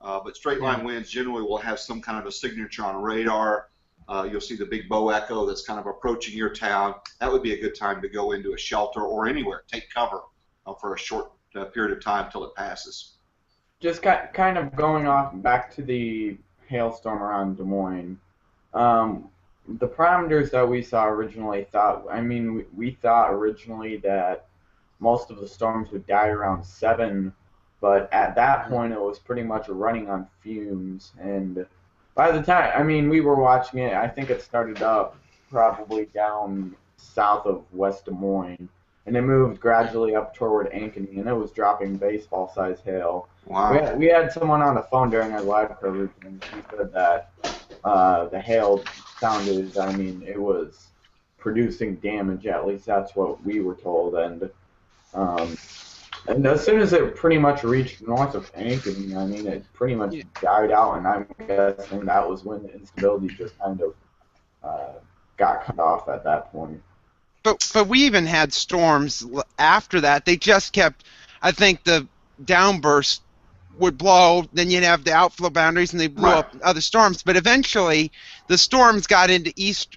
But straight line winds generally will have some kind of a signature on radar. You'll see the big bow echo that's kind of approaching your town. That would be a good time to go into a shelter or anywhere. Take cover for a short period of time till it passes. Just kind of going off back to the hailstorm around Des Moines. The parameters that we saw originally we thought originally that most of the storms would die around 7, but at that point it was pretty much running on fumes. And by the time, we were watching it, I think it started up probably down south of West Des Moines, and it moved gradually up toward Ankeny, and it was dropping baseball-sized hail. Wow. We had someone on the phone during our live coverage, and she said that the hail sounded, it was producing damage. At least that's what we were told. And as soon as it pretty much reached north of Ankeny, it pretty much died out, and I'm guessing that was when the instability just kind of got cut off at that point. But we even had storms after that. They just kept, I think the downburst would blow, then you'd have the outflow boundaries, and they blew up other storms. But eventually, the storms got into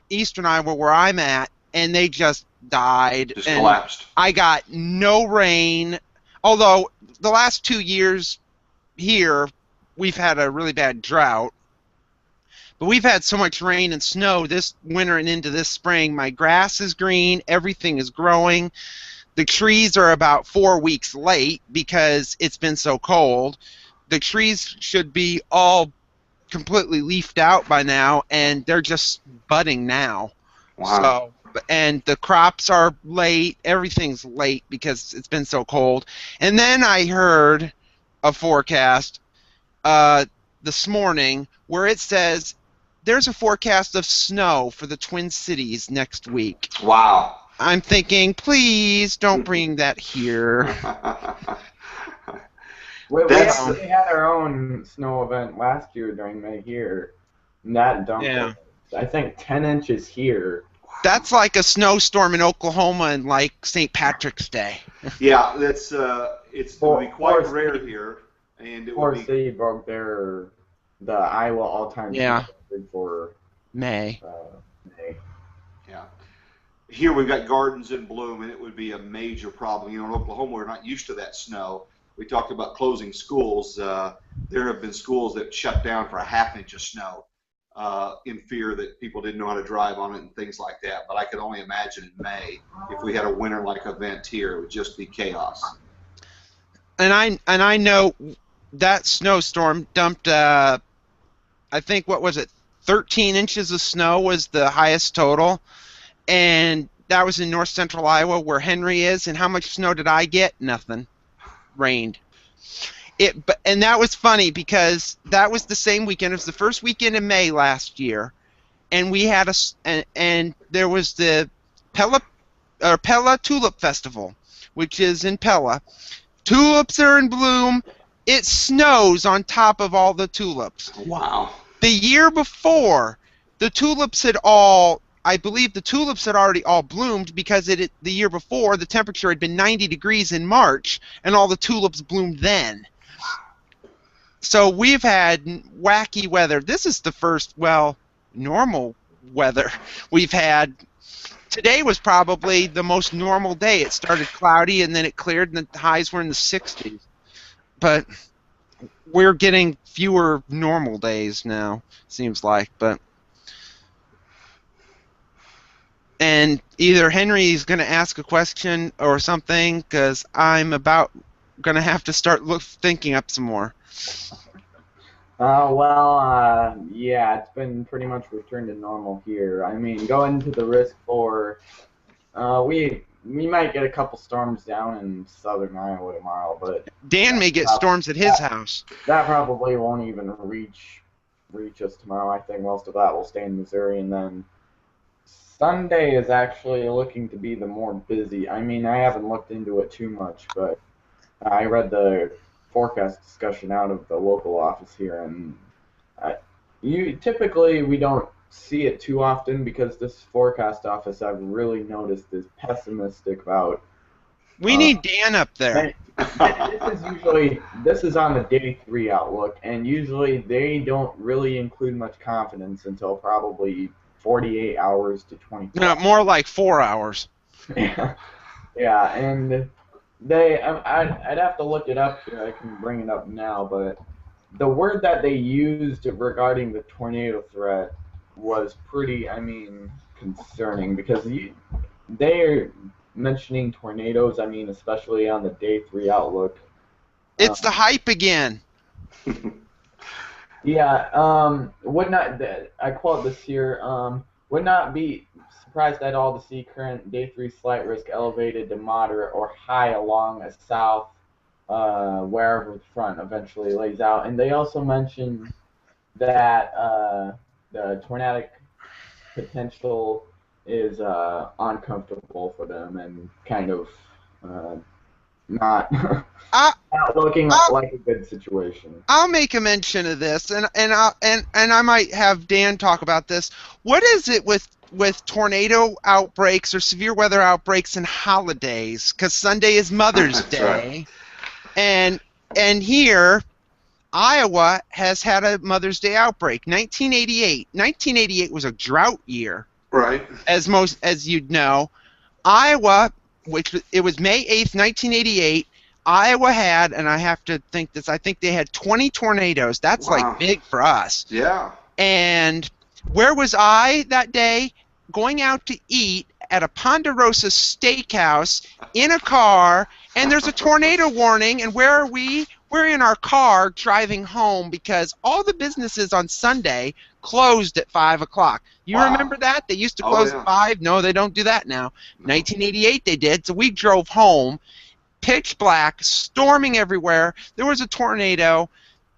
eastern Iowa, where I'm at, and they just died. Just collapsed. I got no rain, although the last 2 years here, we've had a really bad drought. But we've had so much rain and snow this winter and into this spring. My grass is green. Everything is growing. The trees are about 4 weeks late because it's been so cold. The trees should be all completely leafed out by now, and they're just budding now. Wow. So, and the crops are late. Everything's late because it's been so cold. And then I heard a forecast this morning where it says there's a forecast of snow for the Twin Cities next week. Wow. I'm thinking, please don't bring that here. We actually had our own snow event last year during May here, and that dumped, I think, 10 inches here. That's like a snowstorm in Oklahoma and like St. Patrick's Day. Yeah, it's will be quite rare here, and it will be. City broke the Iowa all-time record for May. May. Yeah. Here we've got gardens in bloom, and it would be a major problem. In Oklahoma, we're not used to that snow. We talked about closing schools. There have been schools that shut down for a half inch of snow in fear that people didn't know how to drive on it and things like that. But I could only imagine in May, if we had a winter-like event here, it would just be chaos. And I know that snowstorm dumped, I think, 13 inches of snow was the highest total. And that was in north central Iowa where Henry is. And how much snow did I get? Nothing. Rained. And that was funny because that was the same weekend. It was the first weekend in May last year. And we had and there was the Pella Tulip Festival, which is in Pella. Tulips are in bloom. It snows on top of all the tulips. Wow. The year before, the tulips had all, I believe the tulips had already all bloomed because the year before the temperature had been 90 degrees in March, and all the tulips bloomed then. So we've had wacky weather. This is the first, well, normal weather we've had. Today was probably the most normal day. It started cloudy and then it cleared and the highs were in the 60s. But we're getting fewer normal days now, seems like. And either Henry's going to ask a question or something, because I'm about going to have to start thinking up some more. Yeah, it's been pretty much returned to normal here. I mean, going to the risk for, we might get a couple storms down in southern Iowa tomorrow, but Dan may get storms at his house. That probably won't even reach us tomorrow. I think most of that will stay in Missouri, and then Sunday is actually looking to be the more busy. I mean, I haven't looked into it too much, but I read the forecast discussion out of the local office here, and typically we don't see it too often because this forecast office, I've really noticed, is pessimistic about. We need Dan up there. This is on the day 3 outlook, and usually they don't really include much confidence until probably 48 hours to 24 No, more like 4 hours. Yeah, and I'd have to look it up here. I can bring it up now, but the word that they used regarding the tornado threat was pretty, concerning, because they're mentioning tornadoes, especially on the day 3 outlook. It's the hype again. Yeah, I quote this here, would not be surprised at all to see current day 3 slight risk elevated to moderate or high along a south, wherever the front eventually lays out. And they also mentioned that the tornadic potential is uncomfortable for them and kind of not looking like a good situation. I'll make a mention of this, and I might have Dan talk about this. What is it with tornado outbreaks or severe weather outbreaks and holidays? Because Sunday is Mother's Day, right. and here Iowa has had a Mother's Day outbreak. 1988 was a drought year, right? As you'd know, Iowa, it was May 8th, 1988. Iowa had, and I have to think this, I think they had 20 tornadoes. That's like big for us. Yeah. And where was I that day? Going out to eat at a Ponderosa steakhouse in a car, and there's a tornado warning, and where are we? We're in our car driving home because all the businesses on Sunday closed at 5 o'clock. You remember that? They used to close at 5. No, they don't do that now. 1988 they did, so we drove home. Pitch black, storming everywhere. There was a tornado.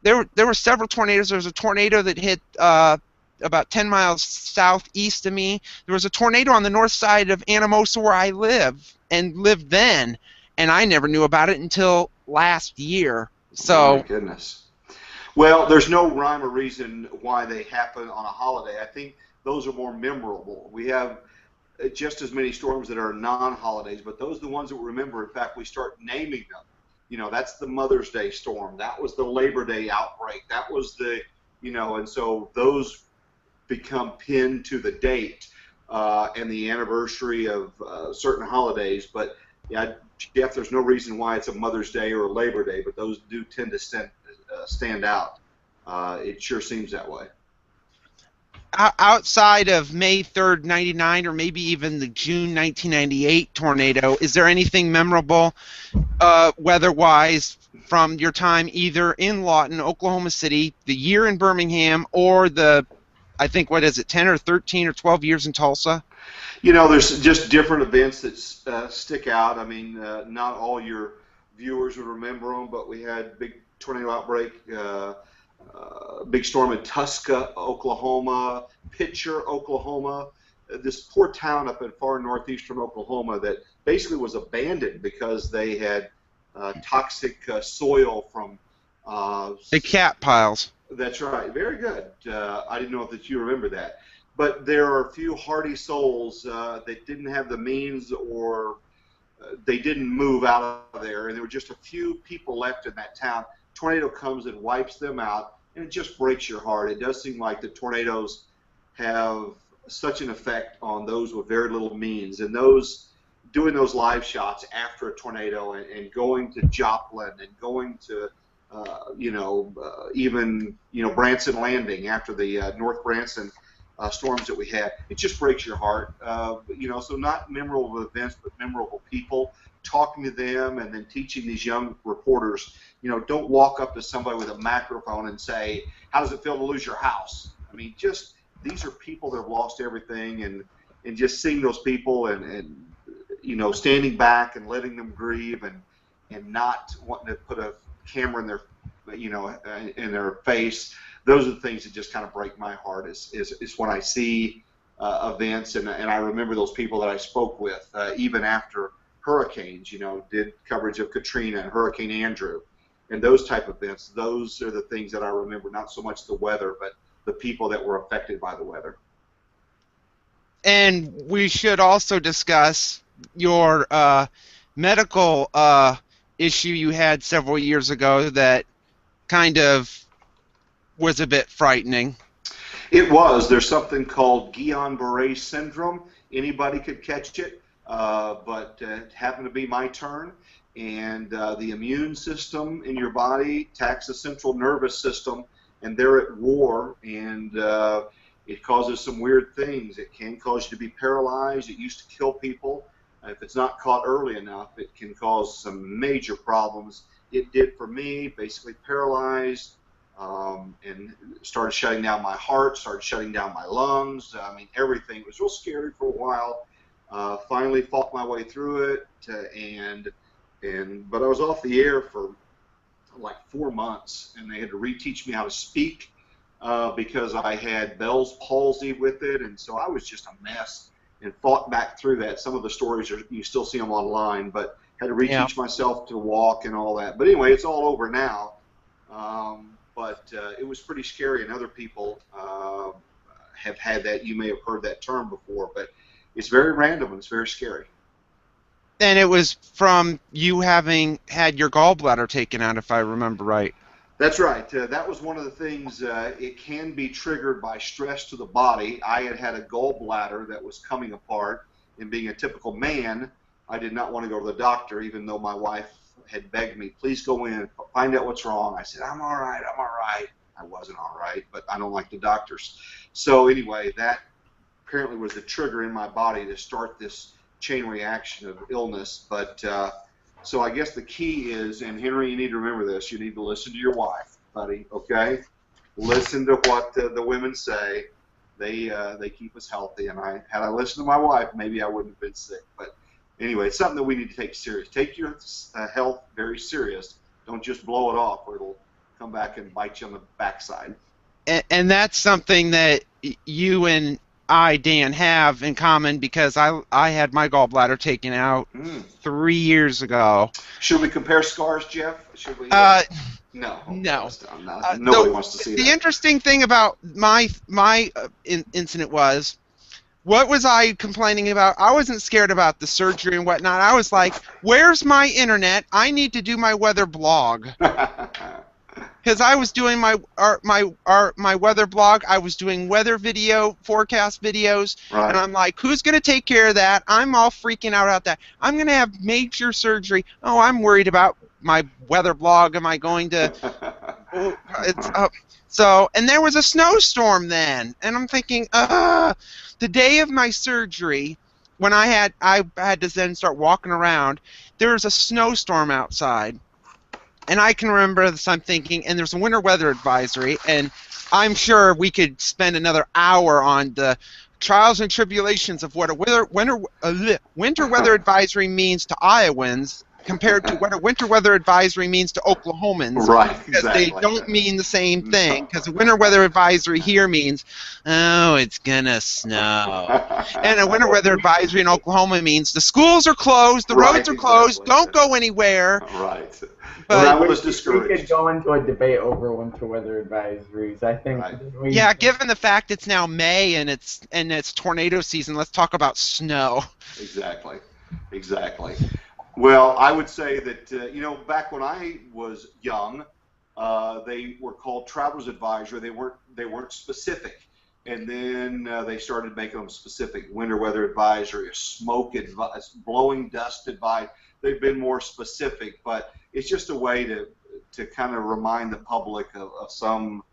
There were several tornadoes. There was a tornado that hit about 10 miles southeast of me. There was a tornado on the north side of Anamosa where I lived then, and I never knew about it until last year. So, oh my goodness. Well, there's no rhyme or reason why they happen on a holiday. I think those are more memorable. We have just as many storms that are non-holidays, but those are the ones that we remember. In fact, we start naming them. You know, that's the Mother's Day storm. That was the Labor Day outbreak. That was the, and so those become pinned to the date and the anniversary of certain holidays. But yeah, Jeff, there's no reason why it's a Mother's Day or a Labor Day, but those do tend to stand out. It sure seems that way. Outside of May 3rd, 99, or maybe even the June 1998 tornado, is there anything memorable weather-wise from your time either in Lawton, Oklahoma City, the year in Birmingham, or I think, 10 or 13 or 12 years in Tulsa? There's just different events that stick out. I mean, not all your viewers would remember them, but we had big tornado outbreak, big storm in Tuska, Oklahoma, Pitcher, Oklahoma, this poor town up in far northeastern Oklahoma that basically was abandoned because they had toxic soil from the cat piles. That's right. Very good. I didn't know that you remember that. but there are a few hardy souls that didn't have the means, or they didn't move out of there, and there were just a few people left in that town. Tornado comes and wipes them out, and it just breaks your heart. It does seem like the tornadoes have such an effect on those with very little means, and those doing those live shots after a tornado, and going to Joplin, and going to even Branson Landing after the North Branson storms that we had. It just breaks your heart. So not memorable events, but memorable people. Talking to them, and then teaching these young reporters, don't walk up to somebody with a microphone and say, "How does it feel to lose your house?" I mean, just these are people that have lost everything, and just seeing those people, and standing back and letting them grieve, and not wanting to put a camera in their in their face. Those are the things that just kind of break my heart. Is when I see events, and I remember those people that I spoke with even after hurricanes. Did coverage of Katrina and Hurricane Andrew, and those type of events. Those are the things that I remember. Not so much the weather, but the people that were affected by the weather. And we should also discuss your medical issue you had several years ago that kind of was a bit frightening. It was. There's something called Guillain-Barré syndrome. Anybody could catch it, but it happened to be my turn. And the immune system in your body attacks the central nervous system, and they're at war, and it causes some weird things. It can cause you to be paralyzed. It used to kill people. If it's not caught early enough, it can cause some major problems. It did for me, basically paralyzed, and started shutting down my heart, started shutting down my lungs. I mean, everything. It was real scary for a while. Finally fought my way through it, but I was off the air for like 4 months, and they had to reteach me how to speak because I had Bell's palsy with it, and so I was just a mess, and fought back through that. Some of the stories you still see them online, but had to reteach myself to walk and all that. But anyway, it's all over now. But it was pretty scary, and other people have had that. You may have heard that term before, but it's very random and it's very scary. And it was from you having had your gallbladder taken out, if I remember right. That's right. That was one of the things. It can be triggered by stress to the body. I had a gallbladder that was coming apart, and being a typical man, I did not want to go to the doctor, even though my wife had begged me, "Please go in, find out what's wrong." I said, "I'm all right, I'm all right." I wasn't all right, but I don't like the doctors. So anyway, that apparently was the trigger in my body to start this chain reaction of illness. But so I guess the key is, and Henry, you need to remember this, you need to listen to your wife, buddy, okay? Listen to what the women say. They keep us healthy, and had I listened to my wife, maybe I wouldn't have been sick. But anyway, it's something that we need to take serious. Take your health very serious. Don't just blow it off, or it'll come back and bite you on the backside. And that's something that you and I, Dan, have in common, because I had my gallbladder taken out 3 years ago. Should we compare scars, Jeff? Should we? No. Nobody wants to see that. The interesting thing about my incident was, what was I complaining about? I wasn't scared about the surgery and whatnot. I was like, where's my internet? I need to do my weather blog. Because I was doing my weather blog. I was doing weather forecast videos. Right. And I'm like, who's going to take care of that? I'm all freaking out about that. I'm going to have major surgery. Oh, I'm worried about my weather blog. Am I going to... So, and there was a snowstorm then, and I'm thinking, the day of my surgery, when I had to then start walking around, there was a snowstorm outside, and I can remember this. I'm thinking, and there's a winter weather advisory, and I'm sure we could spend another hour on the trials and tribulations of what a winter weather advisory means to Iowans compared to what a winter weather advisory means to Oklahomans. Right, Because exactly. they don't mean the same thing. Because a winter weather advisory here means, oh, it's gonna snow. And a winter weather advisory in Oklahoma means the schools are closed, the roads are closed, don't go anywhere. Right. But that was We discouraged. could go into a debate over winter weather advisories. I think. Right. yeah, given the fact it's now May and it's tornado season, let's talk about snow. Exactly. Well, I would say that back when I was young, they were called travelers advisory. They weren't specific, and then they started making them specific. Winter weather advisory, a smoke advice, blowing dust advice. They've been more specific, but it's just a way to kind of remind the public of some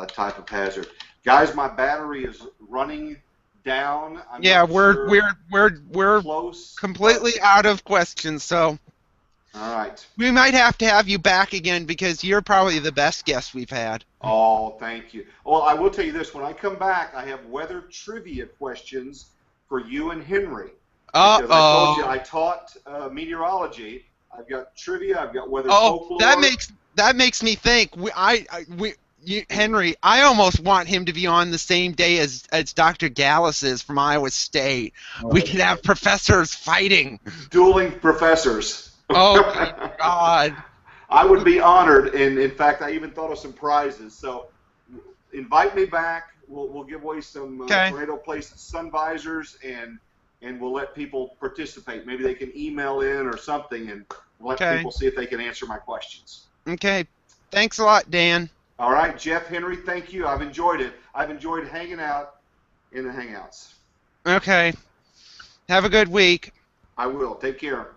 type of hazard. Guys, my battery is running down. We're close, completely out of questions, so all right. We might have to have you back again because you're probably the best guest we've had. Oh, thank you. Well, I will tell you this. When I come back, I have weather trivia questions for you and Henry. Because I told you I taught meteorology. I've got trivia. I've got weather folklore. That makes me think. Henry, I almost want him to be on the same day as Dr. Gallus is from Iowa State. We could have professors fighting. Dueling professors. Oh, my God. I would be honored, and in fact, I even thought of some prizes. So invite me back. We'll give away some tornado placed sun visors, and we'll let people participate. Maybe they can email in or something, and let people see if they can answer my questions. Okay. Thanks a lot, Dan. All right, Jeff, Henry, thank you. I've enjoyed it. I've enjoyed hanging out in the Hangouts. Okay. Have a good week. I will. Take care.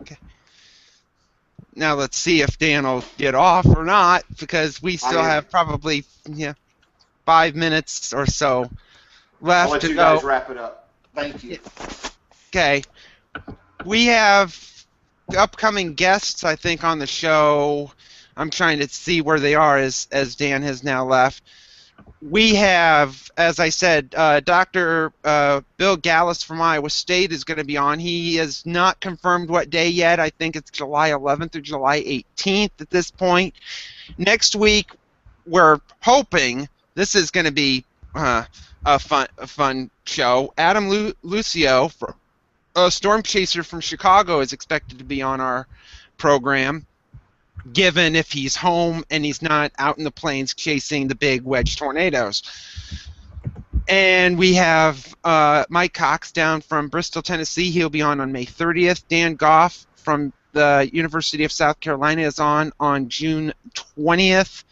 Okay. Now let's see if Dan will get off or not, because we still have probably 5 minutes or so left I'll let to you go. guys wrap it up. Thank you. Okay. We have upcoming guests, I think, on the show. I'm trying to see where they are as Dan has now left. We have, as I said, Dr. Bill Gallus from Iowa State is going to be on. He has not confirmed what day yet. I think it's July 11th or July 18th at this point. Next week, we're hoping this is going to be a fun show. Adam Lucio, a storm chaser from Chicago, is expected to be on our program, given if he's home and he's not out in the plains chasing the big wedge tornadoes. And we have Mike Cox down from Bristol, Tennessee. He'll be on May 30th. Dan Goff from the University of South Carolina is on June 20th.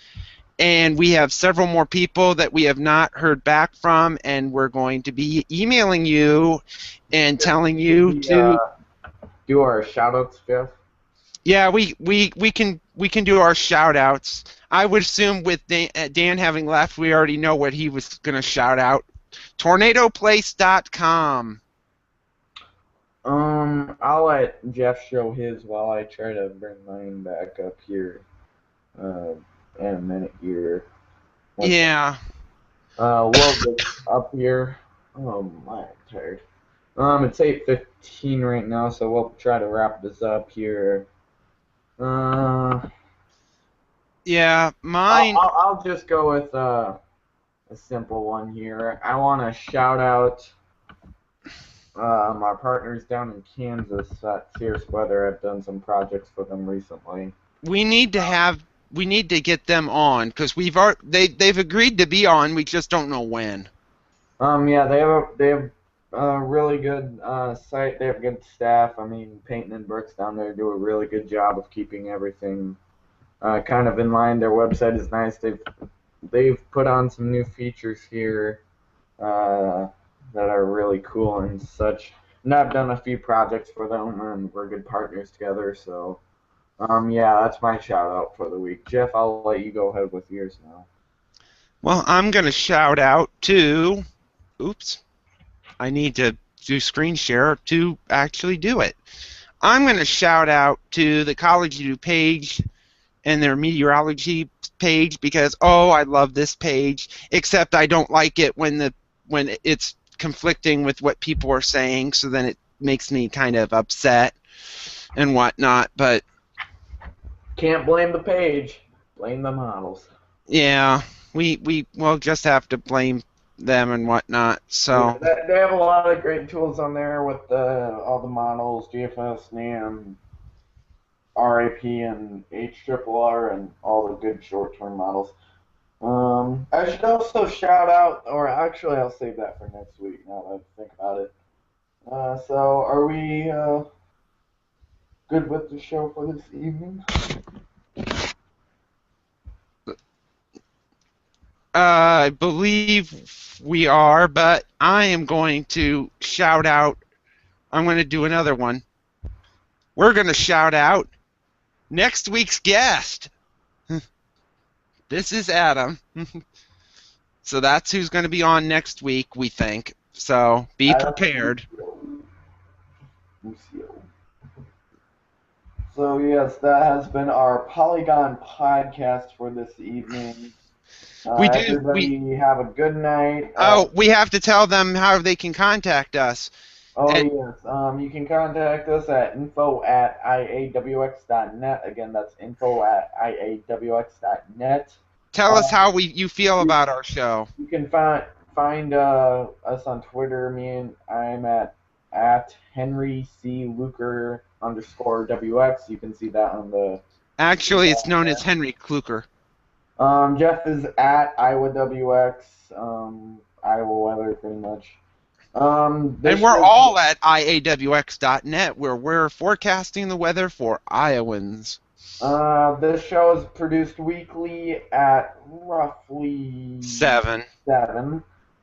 And we have several more people that we have not heard back from, and we're going to be emailing you and telling you to do our shout-outs, Jeff. Yeah, we can do our shout-outs. I would assume with Dan having left, we already know what he was going to shout out. TornadoPlace.com. I'll let Jeff show his while I try to bring mine back up here in a minute here. Yeah. We'll get up here. Oh, my, I'm tired. It's 8:15 right now, so we'll try to wrap this up here. Yeah, mine. I'll just go with a simple one here. I want to shout out my partners down in Kansas at Fierce Weather. I've done some projects for them recently. We need to get them on because they've agreed to be on. We just don't know when. Yeah, they have a really good site. They have good staff. I mean, Peyton and Brooks down there do a really good job of keeping everything kind of in line. Their website is nice. They've put on some new features here that are really cool and such. And I've done a few projects for them, and we're good partners together. So, yeah, that's my shout out for the week. Jeff, I'll let you go ahead with yours now. Well, I'm going to shout out to. Oops. I need to do screen share to actually do it. I'm going to shout out to the College U page and their meteorology page because, I love this page, except I don't like it when it's conflicting with what people are saying, so then it makes me kind of upset. and whatnot. But Can't blame the page. Blame the models. yeah, we will just have to blame them and whatnot. Yeah, So they have a lot of great tools on there with all the models, GFS, NAM, RAP, and HRRR, and all the good short-term models. I should also shout out, or actually, I'll save that for next week. Now that I think about it. So, are we good with the show for this evening? I believe we are, but I am going to shout out. I'm going to do another one. We're going to shout out next week's guest. This is Adam. So that's who's going to be on next week, we think. So be prepared. So yes, that has been our Polygon podcast for this evening. Everybody have a good night. We have to tell them how they can contact us. Yes, you can contact us at info@iawx.net. Again, that's info@iawx.net. Tell us how you feel about our show. You can find us on Twitter. I'm at Henry C. Luker _WX. You can see that on the. Actually, it's known as Henry Kluker. Jeff is at Iowa WX. Iowa Weather, pretty much. And we're all at iawx.net, where we're forecasting the weather for Iowans. This show is produced weekly at roughly 7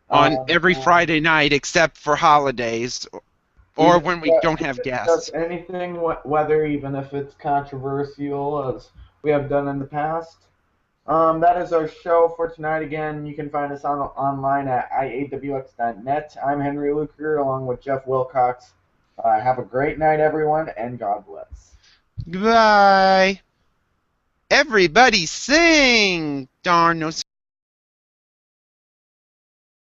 on every Friday night, except for holidays or when we don't have guests. Anything weather, even if it's controversial, as we have done in the past. That is our show for tonight. Again, you can find us online at iawx.net. I'm Henry Luker, along with Jeff Wilcox. Have a great night, everyone, and God bless. Goodbye. Everybody sing! Darn, no